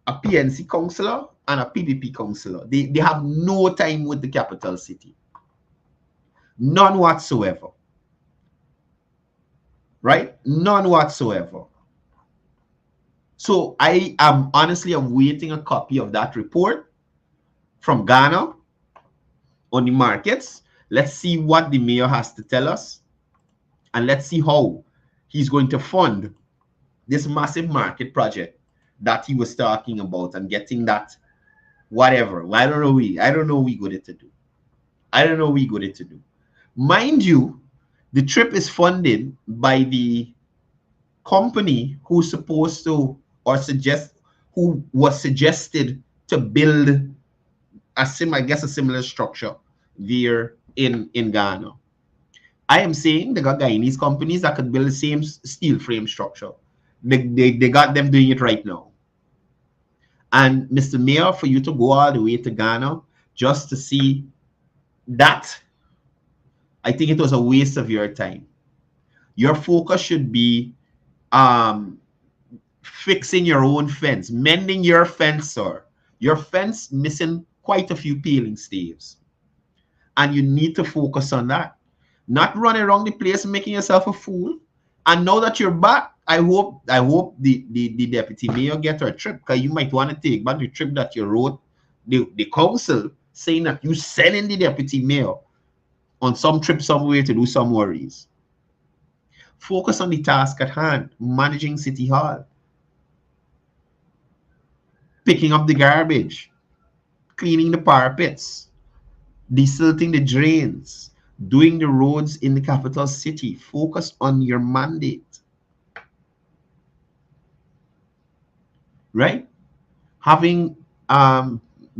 Speaker 4: a PNC councillor and a PDP councillor. They have no time with the capital city. None whatsoever. Right? None whatsoever. So I am honestly awaiting a copy of that report from Ghana on the markets. Let's see what the mayor has to tell us. And let's see how he's going to fund this massive market project that he was talking about and getting that whatever. I don't know we good it to do. I don't know we good it to do. Mind you, the trip is funded by the company who's supposed to who was suggested to build a similar structure there in Ghana. I am saying they got Guyanese companies that could build the same steel frame structure. They got them doing it right now. And Mr. Mayor, for you to go all the way to Ghana just to see that, I think it was a waste of your time. Your focus should be fixing your own fence, mending your fence, sir. Your fence missing quite a few peeling staves. And you need to focus on that. Not running around the place and making yourself a fool. And now that you're back, I hope the deputy mayor get her trip, because you might want to take back the trip that you wrote the council saying that you sending the deputy mayor on some trip somewhere to do some worries. Focus on the task at hand, managing City Hall, picking up the garbage, cleaning the parapets, desilting the drains, doing the roads in the capital city. Focus on your mandate. Right? Having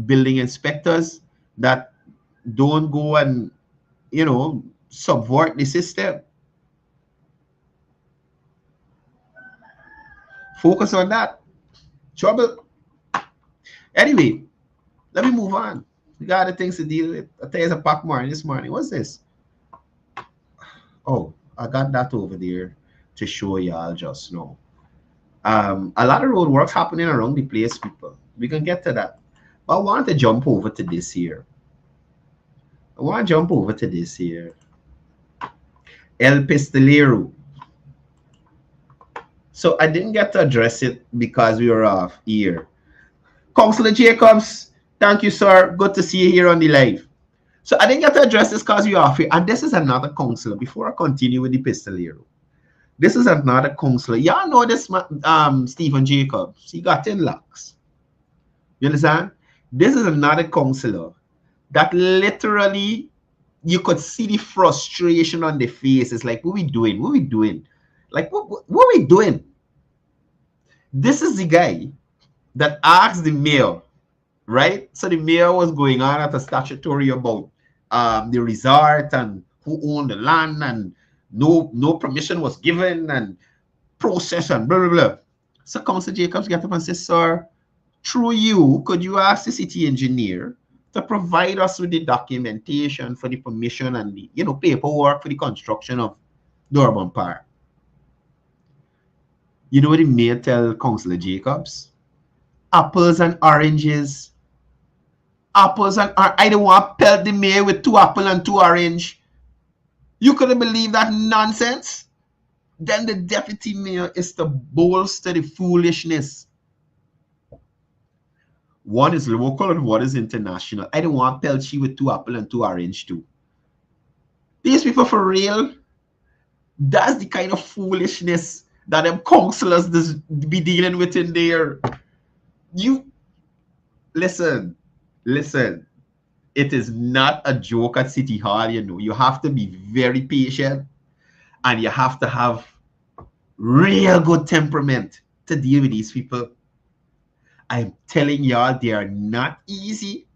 Speaker 4: building inspectors that don't go and, you know, subvert the system. Focus on that. Trouble. Anyway, let me move on. We got other things to deal with. I tell you, it's a pack morning this morning. What's this? Oh, I got that over there to show y'all just now. A lot of road works happening around the place, people. We can get to that. But I want to jump over to this here. El Pistolero. So I didn't get to address it because we were off here. Councillor Jacobs, thank you, sir. Good to see you here on the live. So I didn't get to address this because we are off here. And this is another councillor. Before I continue with the Pistolero, this is another councillor. Y'all know this Stephen Jacobs. He got 10 locks. You understand? This is another councillor that literally you could see the frustration on the face. It's like, what we doing? What we doing? Like, what we doing? This is the guy that asked the mayor, right? So the mayor was going on at a statutory about the resort and who owned the land, and no permission was given and process and blah, blah, blah. So Councillor Jacobs get up and says, sir, through you, could you ask the city engineer to provide us with the documentation for the permission and the, you know, paperwork for the construction of the urban park? You know what the mayor tell Councillor Jacobs? Apples and oranges. Apples and I don't want to pelt the mayor with 2 apples and 2 orange. You couldn't believe that nonsense? Then the deputy mayor is to bolster the foolishness. One is local and one is international. I don't want to pelt you with 2 apples and 2 orange too. These people for real, that's the kind of foolishness that them councillors be dealing with in there. You listen. It is not a joke at City Hall, you know. You have to be very patient and you have to have real good temperament to deal with these people. I'm telling y'all, they are not easy.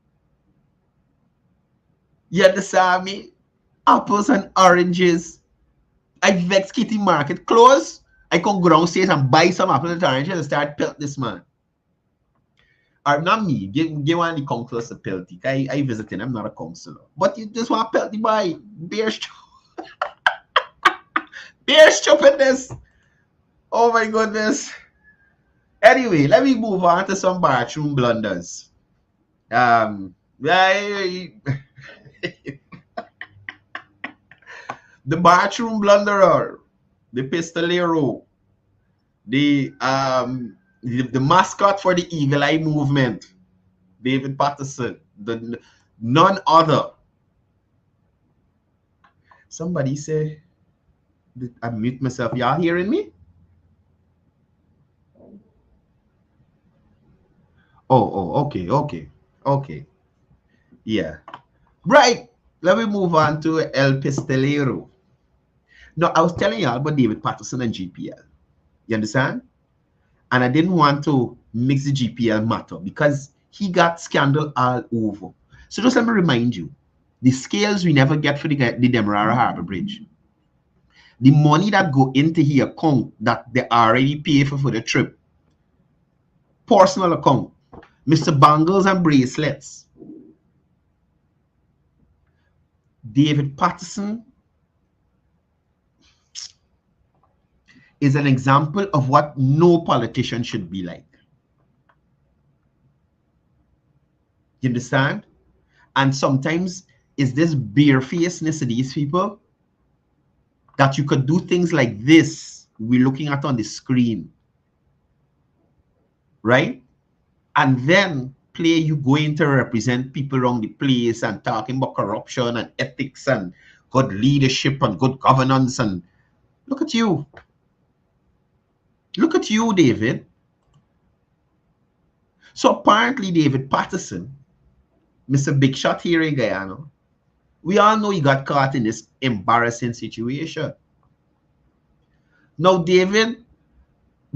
Speaker 4: You understand me? Apples and oranges. I vex Kitty Market close. I can go downstairs and buy some apples and oranges and start pelt this man. Or not me, give one of the councillors a pelty. I visit him, I'm not a councillor. But you just want to pelt the boy. Bear stupidness. Oh my goodness. Anyway, let me move on to some bathroom blunders. The bathroom blunderer, the Pistolero, the mascot for the Eagle Eye movement, David Patterson, the none other. Somebody say, I mute myself. Y'all hearing me? Okay. Yeah. Right. Let me move on to El Pistolero. No, I was telling y'all about David Patterson and GPL. You understand? And I didn't want to mix the GPL matter because he got scandal all over. So just let me remind you, the scales we never get for the Demerara Harbor Bridge, the money that go into his account that they already pay for the trip, personal account, Mr. Bangles and Bracelets, David Patterson is an example of what no politician should be like. You understand? And sometimes is this barefacedness of these people that you could do things like this we're looking at on the screen, right? And then play you going to represent people around the place and talking about corruption and ethics and good leadership and good governance. And look at you. Look at you, David. So apparently David Patterson, Mr. Big Shot here in Guyana, we all know he got caught in this embarrassing situation. Now David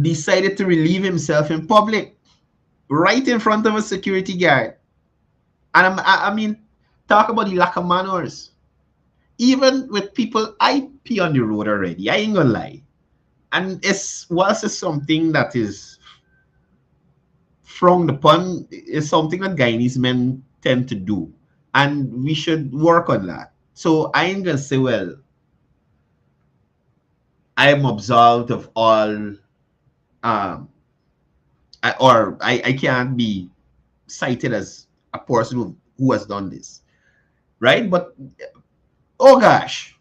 Speaker 4: decided to relieve himself in public, right in front of a security guard. And I mean, talk about the lack of manners. Even with people, I pee on the road already, I ain't gonna lie. And whilst it's something that is frowned upon, it's something that Guyanese men tend to do. And we should work on that. So I ain't gonna say, well, I am absolved of all, I can't be cited as a person who has done this, right? But, oh gosh,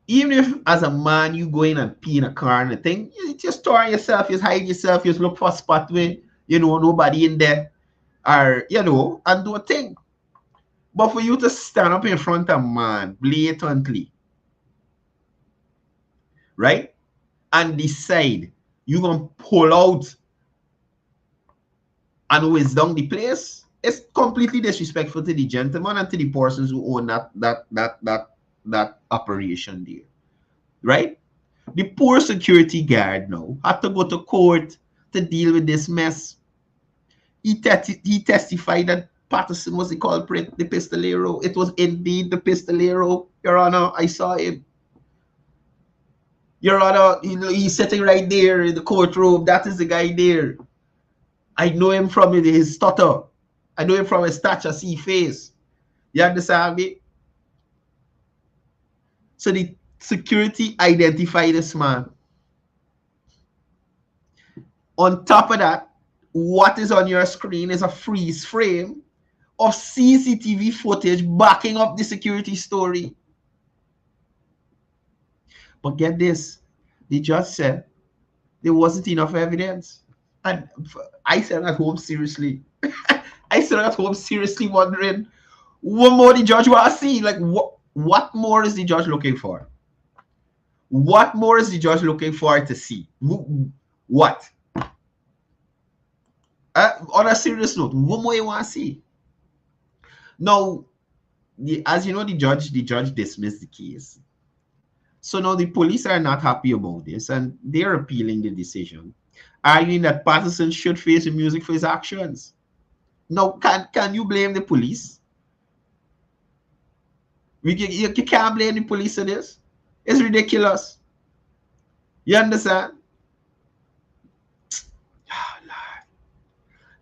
Speaker 4: even if as a man you go in and pee in a car and a thing, you just store yourself, you hide yourself, you just look for a spot where, you know, nobody in there, or, you know, and do a thing. But for you to stand up in front of a man blatantly, right, and decide you're going to pull out and whiz down the place, it's completely disrespectful to the gentleman and to the persons who own that operation there, right? The poor security guard now had to go to court to deal with this mess. He testified that Patterson was the culprit, the pistolero. It was indeed the pistolero, Your Honor. I saw him. Your Honor, he's sitting right there in the courtroom. That is the guy there. I know him from his stutter. I know him from his stature, see face. You understand me? So the security identified this man. On top of that, what is on your screen is a freeze frame of CCTV footage backing up the security story. But get this, the judge said there wasn't enough evidence. And I said at home seriously. I said at home seriously wondering what more the judge want to see. Like, what more is the judge looking for? What more is the judge looking for to see? What? On a serious note, what more you want to see? Now, as you know, the judge dismissed the case. So now the police are not happy about this, and they're appealing the decision, arguing that Patterson should face the music for his actions. Now, can you blame the police? You can't blame the police for this. It's ridiculous. You understand?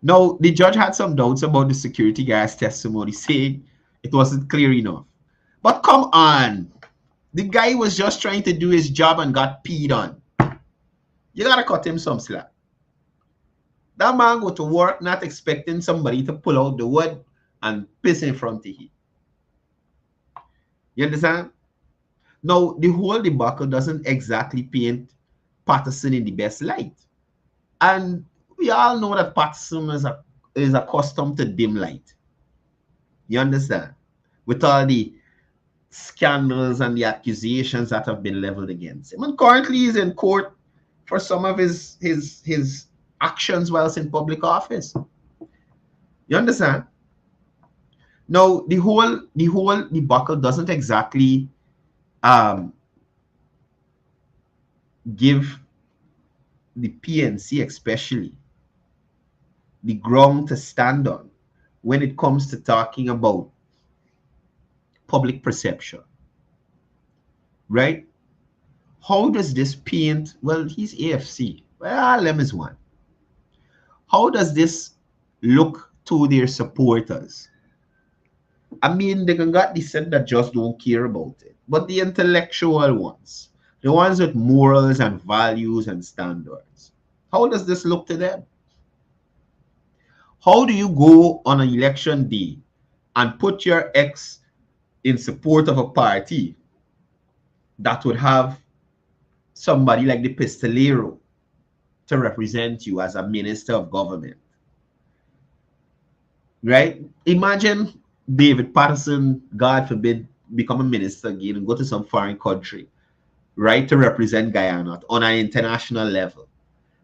Speaker 4: Now, the judge had some doubts about the security guy's testimony, saying it wasn't clear enough. But come on. The guy was just trying to do his job and got peed on. You gotta cut him some slack. That man go to work not expecting somebody to pull out the wood and piss in front of him. You understand? Now, the whole debacle doesn't exactly paint Patterson in the best light. And we all know that Patterson is accustomed to dim light. You understand? With all the scandals and the accusations that have been leveled against him. And currently he's in court for some of his actions whilst in public office. You understand? Now, the whole debacle doesn't exactly give the PNC especially the ground to stand on when it comes to talking about public perception, right? How does this paint? Well, he's AFC. Well, Lem is one. How does this look to their supporters. I mean, they can got the set that just don't care about it. But the intellectual ones, the ones with morals and values and standards, how does this look to them? How do you go on an election day and put your ex in support of a party that would have somebody like the Pistolero to represent you as a minister of government? Right? Imagine David Patterson, God forbid, become a minister again and go to some foreign country, right, to represent Guyana on an international level.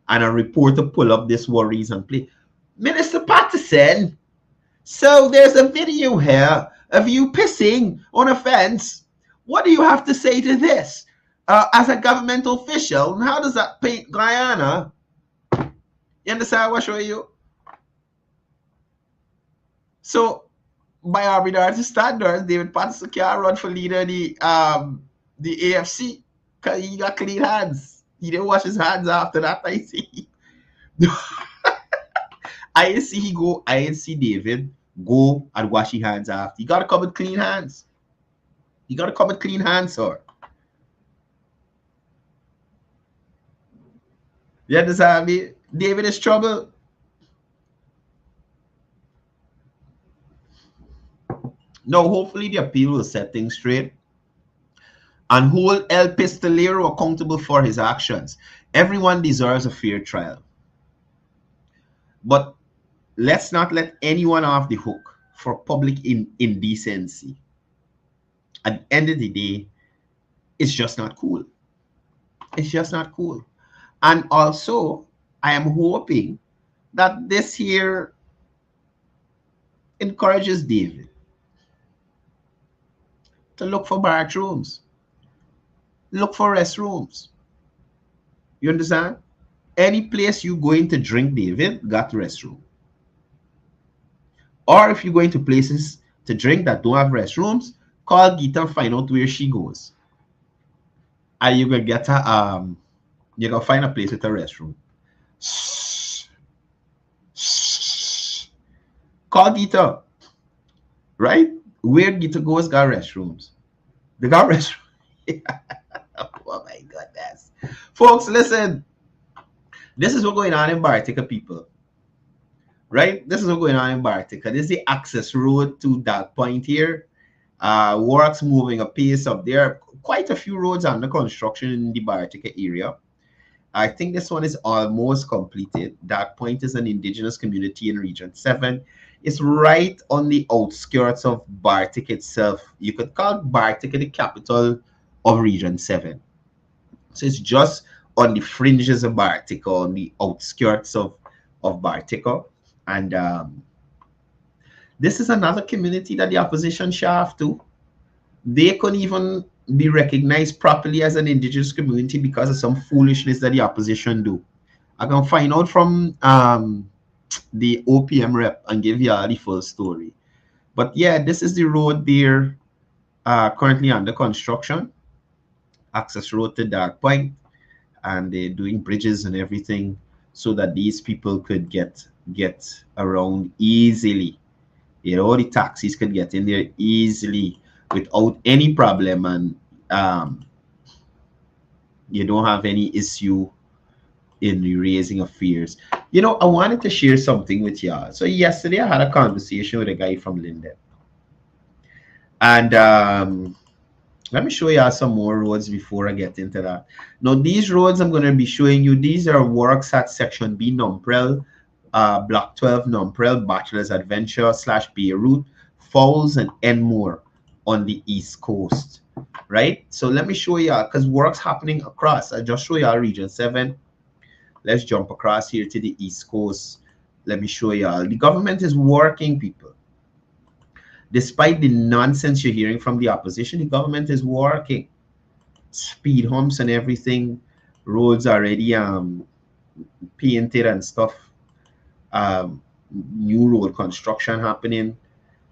Speaker 4: And a reporter pull up this worries and play, Minister Patterson, so there's a video here of you pissing on a fence. What do you have to say to this? As a government official, and how does that paint Guyana? You understand what I show you? So, by arbitrary standards, David Patterson can't run for leader of the AFC because he got clean hands. He didn't wash his hands after that, I see. I ain't see David go and wash his hands after. You gotta come with clean hands. You gotta come with clean hands, sir. You understand me? David is trouble. No, hopefully the appeal will set things straight and hold El Pistolero accountable for his actions. Everyone deserves a fair trial. But let's not let anyone off the hook for public indecency. At the end of the day, it's just not cool. It's just not cool. And also, I am hoping that this here encourages David to look for bathrooms, look for restrooms. You understand? Any place you going to drink, David, got restroom. Or if you're going to places to drink that don't have restrooms, call Gita and find out where she goes. And you gonna get a you gonna find a place with a restroom. Call Gita, right? Where Gita goes got restrooms. They got restrooms. Oh my goodness. Folks, listen. This is what's going on in Bartica, people. Right? This is what's going on in Bartica. This is the access road to that point here. Works moving apace up there. Quite a few roads under construction in the Bartica area. I think this one is almost completed. That point is an indigenous community in Region 7. It's right on the outskirts of Bartica itself. You could call Bartica the capital of Region 7. So it's just on the fringes of Bartica, on the outskirts of Bartica. And this is another community that the opposition shaft to. They couldn't even be recognized properly as an indigenous community because of some foolishness that the opposition do. I can find out from the OPM rep and give you all the full story. But yeah, this is the road there currently under construction. Access road to Dark Point. And they're doing bridges and everything so that these people could get around easily. You know, the taxis could get in there easily without any problem, and you don't have any issue in raising of fears. You know, I wanted to share something with y'all. So yesterday I had a conversation with a guy from Linden, and let me show y'all some more roads before I get into that. Now, these roads I'm going to be showing you, these are works at Section B, Nomprel, Block 12, Nomprel, Bachelor's Adventure / Beirut, Falls, and Enmore on the East Coast, right? So let me show y'all, because work's happening across. I just show y'all Region 7. Let's jump across here to the East Coast. Let me show y'all. The government is working, people. Despite the nonsense you're hearing from the opposition, the government is working. Speed humps and everything. Roads already painted and stuff. New road construction happening.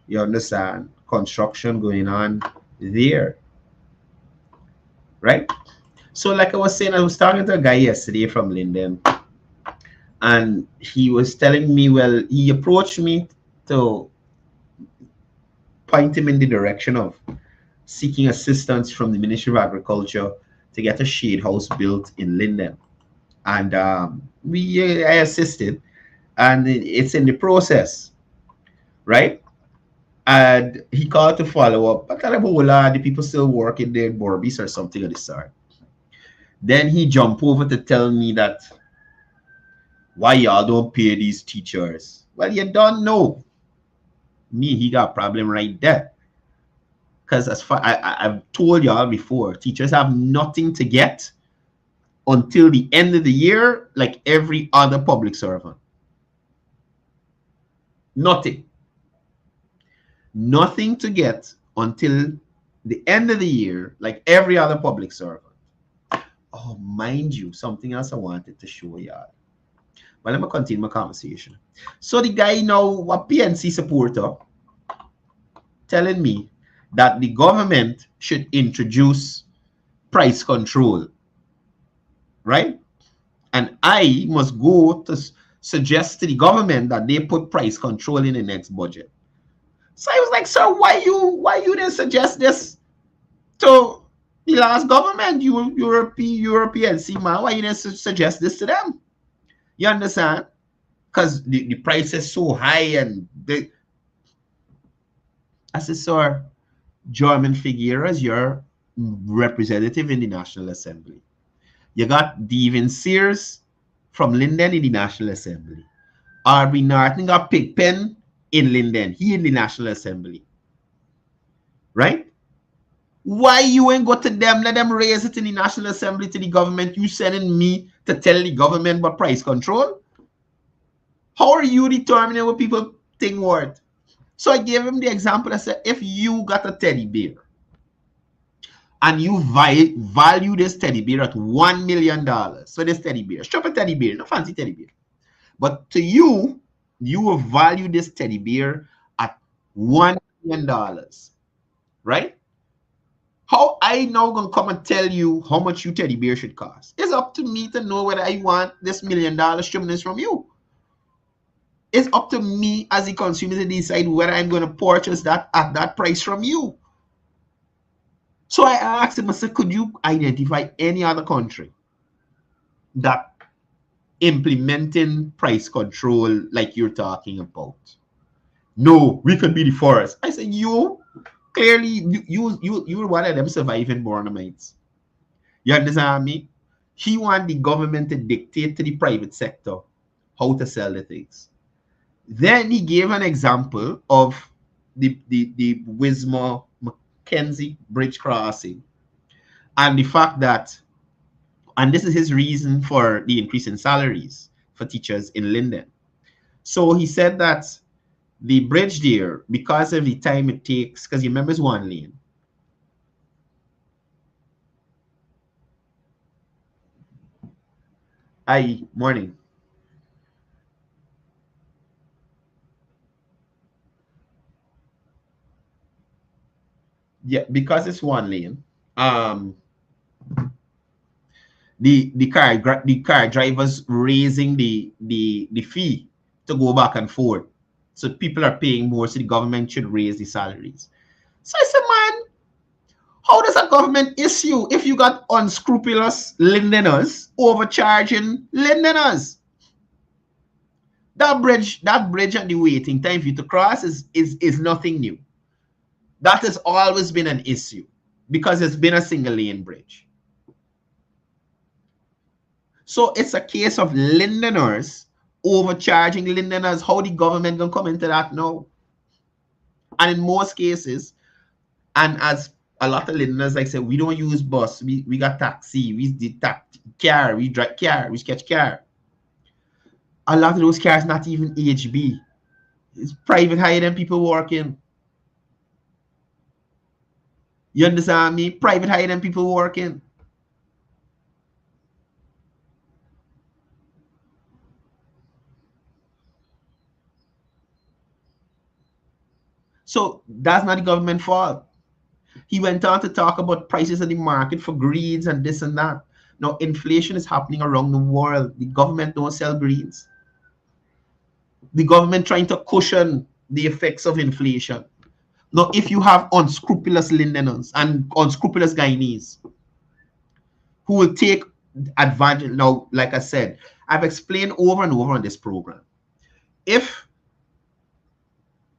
Speaker 4: You understand? Construction going on there. Right? So like I was saying, I was talking to a guy yesterday from Linden. And he was telling me, well, he approached me to point him in the direction of seeking assistance from the Ministry of Agriculture to get a shade house built in Linden. And I assisted, and it's in the process, right? And he called to follow up. But the people still working there in Borbis or something of the sort. Then he jumped over to tell me that why y'all don't pay these teachers. Well, you don't know. Me, he got a problem right there. Because as far I've told y'all before, teachers have nothing to get until the end of the year, like every other public servant. Nothing. Nothing to get until the end of the year, like every other public servant. Oh, mind you, something else I wanted to show y'all. But let me continue my conversation. So the guy now, a PNC supporter, telling me that the government should introduce price control, right? And I must go to suggest to the government that they put price control in the next budget. So I was like, sir, why you didn't suggest this to the last government? European see, man, why you didn't suggest this to them? You understand? Because the price is so high, and I said, sir, 𝒐𝒊𝒏𝒂𝒊𝒈𝒆𝒏 is your representative in the National Assembly. You got 𝒐𝒊𝒏𝒂𝒊𝒘𝒠 from Linden in the National Assembly. Arby Norton got Pigpen in Linden. He in the National Assembly. Right? Why you ain't go to them, let them raise it in the National Assembly to the government? You sending me to tell the government about price control? How are you determining what people think worth? So I gave him the example. I said, if you got a teddy bear and you value this teddy bear at $1 million, so this teddy bear, strip a teddy bear, no fancy teddy bear, but to you, you will value this teddy bear at $1 million, right? How I now gonna come and tell you how much your teddy bear should cost? It's up to me to know whether I want this $1 million stripping from you. It's up to me as a consumer to decide whether I'm going to purchase that at that price from you. So I asked him, I said, could you identify any other country that implementing price control like you're talking about? No, we could be the forest. I said, you clearly, you're one of them surviving Bornamites. You understand me? He want the government to dictate to the private sector how to sell the things. Then he gave an example of the 𝒏𝒐𝒕𝒆 bridge crossing, and the fact that, and this is his reason for the increase in salaries for teachers in Linden. So he said that the bridge there, because of the time it takes, because you remember it's one lane. Aye, morning. Yeah, because it's one lane. The car drivers raising the fee to go back and forth. So people are paying more, so the government should raise the salaries. So I said, man, how does a government issue if you got unscrupulous Lindeners overcharging Lindeners? That bridge and the waiting time for you to cross is nothing new. That has always been an issue because it's been a single lane bridge. So it's a case of Lindeners overcharging Lindeners. How the government gonna come into that now? And in most cases, and as a lot of Lindeners like say, we don't use bus, we got taxi, we did car, we drive car, we sketch car. A lot of those cars not even HB. It's private hire than people working. You understand me? Private hire than people working. So that's not the government's fault. He went on to talk about prices in the market for greens and this and that. Now, inflation is happening around the world. The government don't sell greens. the government trying to cushion the effects of inflation. Now, if you have unscrupulous Lindeners and unscrupulous Guyanese who will take advantage, now, like I said, I've explained over and over on this program, if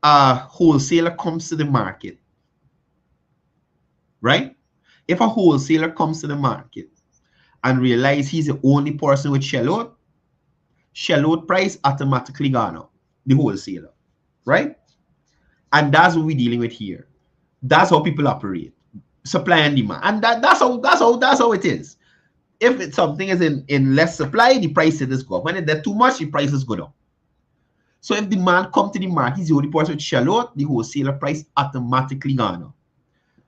Speaker 4: a wholesaler comes to the market, right? If a wholesaler comes to the market and realize he's the only person with shell out price automatically gone up, the wholesaler, right? And that's what we're dealing with here. That's how people operate, supply and demand, and that's how it is. If something is in less supply, the prices go up. When there's too much, the prices go down. So if demand come to the market, he's the only person with shell out, the wholesaler price automatically gone up.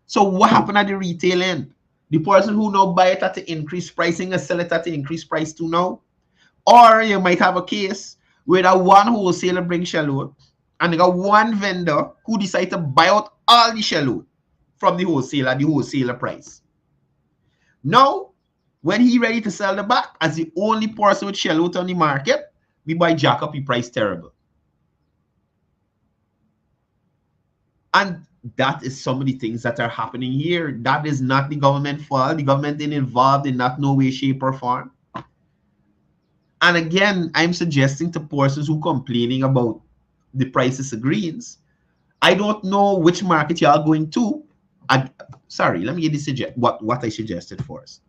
Speaker 4: So what happened at the retail end? The person who now buy it at the increased pricing and sell it at the increased price too now. Or you might have a case where that one wholesaler brings shell out and they got one vendor who decide to buy out all the shell out from the wholesaler price. Now, when he ready to sell the back as the only person with shell out on the market, we buy jack up the price terrible. And that is some of the things that are happening here. That is not the government fault. The government ain't involved in that no way, shape, or form. And again, I'm suggesting to persons who complaining about the prices of greens, I don't know which market you are going to. Sorry, let me get this what I suggested first.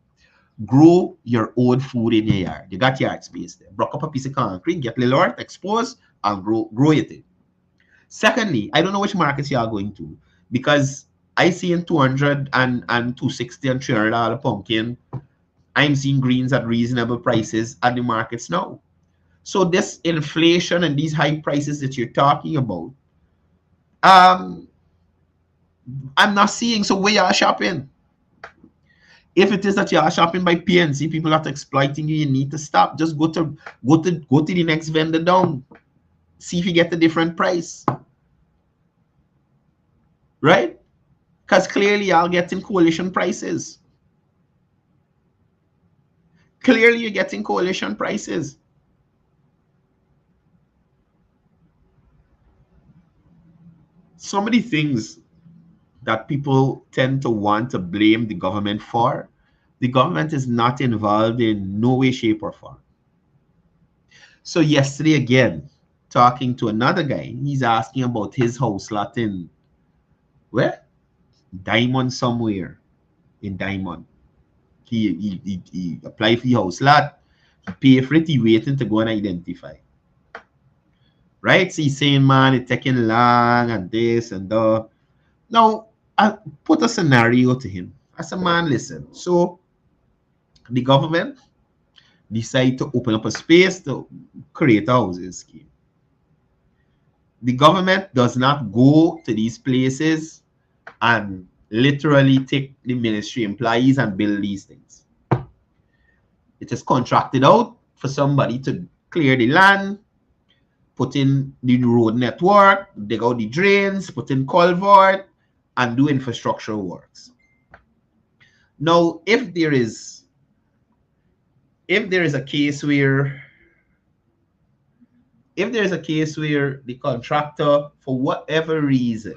Speaker 4: Grow your own food in your yard. You got yard space there. Block up a piece of concrete, get little earth, expose, and grow it. Secondly, I don't know which markets you are going to, because I see in 200 and 260 and $300 pumpkin, I'm seeing greens at reasonable prices at the markets now. So this inflation and these high prices that you're talking about, I'm not seeing. So where you are shopping? If it is that you are shopping by PNC, people are exploiting you, you need to stop. Just go to the next vendor down. See if you get a different price. Right? Because clearly y'all getting coalition prices. Clearly you're getting coalition prices. Some of the things that people tend to want to blame the government for, the government is not involved in no way, shape, or form. So yesterday again, talking to another guy, he's asking about his house lot in where? Diamond somewhere in Diamond. He applied for the house lot, he paid for it, he waiting to go and identify. Right? So he's saying, man, it's taking long and this and that. Now, I put a scenario to him. I said, man, listen. So the government decide to open up a space to create a housing scheme. The government does not go to these places and literally take the ministry employees and build these things. It is contracted out for somebody to clear the land, put in the road network, dig out the drains, put in culvert, and do infrastructural works. Now, if there is a case where the contractor, for whatever reason,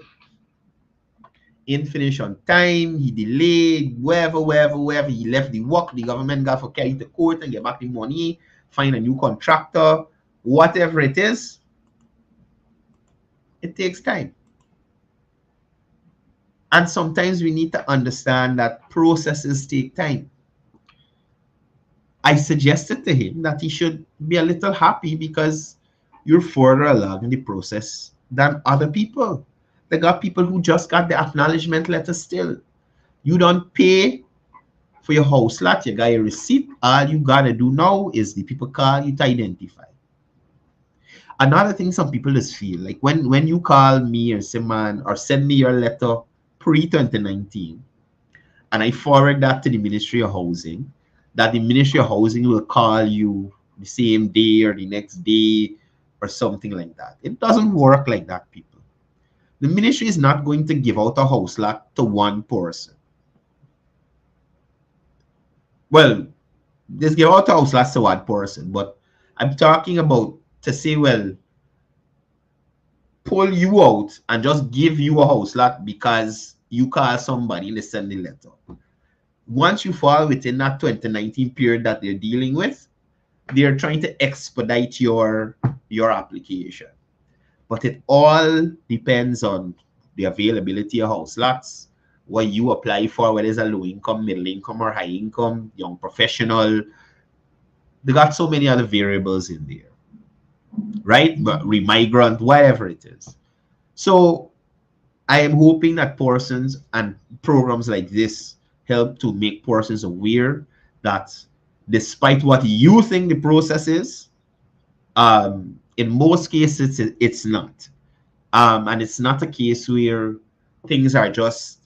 Speaker 4: didn't finish on time, he delayed, wherever, he left the work, the government got to carry to court and get back the money, find a new contractor, whatever it is, it takes time. And sometimes we need to understand that processes take time. I suggested to him that he should be a little happy because you're further along in the process than other people. They got people who just got the acknowledgement letter still. You don't pay for your house lot, you got a receipt. All you gotta do now is the people call you to identify. Another thing some people just feel like when you call me or say, man, or send me your letter pre-2019 and I forward that to the Ministry of Housing, that the Ministry of Housing will call you the same day or the next day or something like that. It doesn't work like that, people. The ministry is not going to give out a house lot to one person. Well, just give out a house lot to one person, but I'm talking about to say, well, pull you out and just give you a house lot because you call somebody and they send the letter. Once you fall within that 2019 period that they're dealing with, they're trying to expedite your application. But it all depends on the availability of house lots, what you apply for, whether it's a low income, middle income, or high income, young professional. They got so many other variables in there, right? But remigrant, whatever it is. So I am hoping that persons and programs like this help to make persons aware that despite what you think the process is, in most cases it's not. And it's not a case where things are just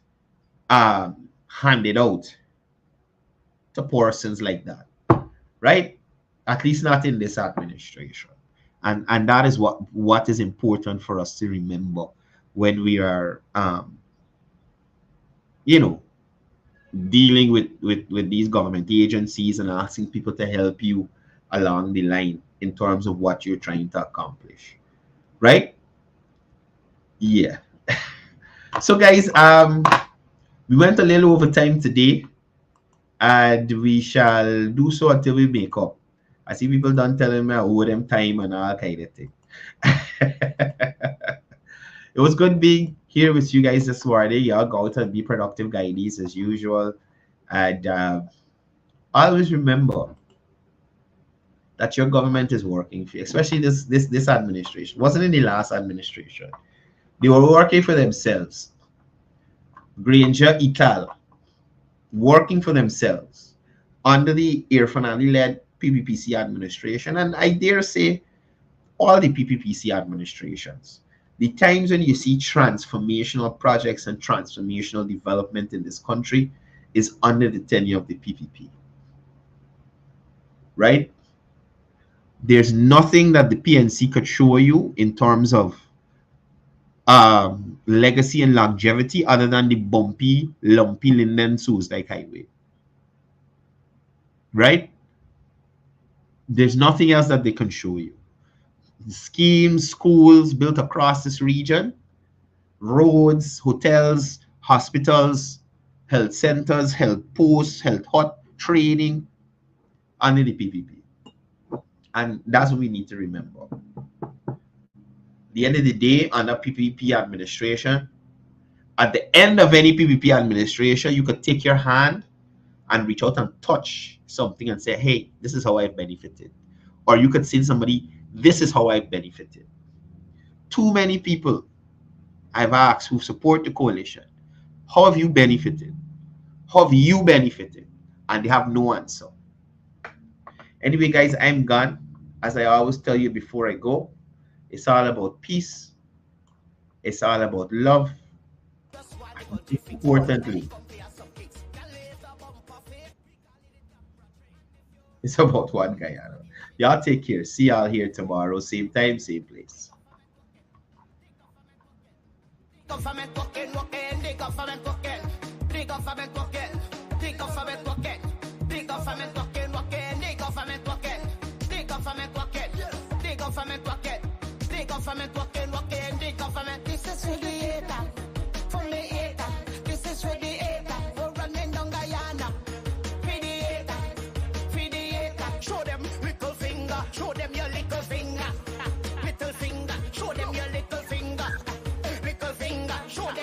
Speaker 4: handed out to persons like that, right? At least not in this administration. And that is what is important for us to remember when we are, you know, dealing with these government agencies and asking people to help you along the line in terms of what you're trying to accomplish, right? Yeah. So guys, we went a little over time today, and we shall do so until we make up. I see people done telling me I owe them time and all kind of thing. It was good being here with you guys this morning. Y'all go out and be productive guides as usual. And always remember that your government is working for you, especially this administration. It wasn't in the last administration. They were working for themselves. Granger et al. Working for themselves under the Irfanani-led PPPC administration, and I dare say all the PPPC administrations. The times when you see transformational projects and transformational development in this country is under the tenure of the PPP, right? There's nothing that the PNC could show you in terms of legacy and longevity other than the bumpy, lumpy Linden Sues like highway, right? There's nothing else that they can show you. Schemes, schools built across this region, roads, hotels, hospitals, health centers, health posts, health hut, training under the PPP. And that's what we need to remember. The end of the day, under PPP administration, at the end of any PPP administration, you could take your hand and reach out and touch something and say, hey, this is how I've benefited. Or you could say to somebody, this is how I've benefited. Too many people I've asked who support the coalition, how have you benefited? How have you benefited? And they have no answer. Anyway, guys, I'm gone. As I always tell you before I go, it's all about peace. It's all about love. And importantly, it's about one Guyana. Y'all take care. See y'all here tomorrow. Same time, same place.
Speaker 8: Ds𝒆𝒂𝒊𝒔𝒄𝒍𝒂𝒊𝒕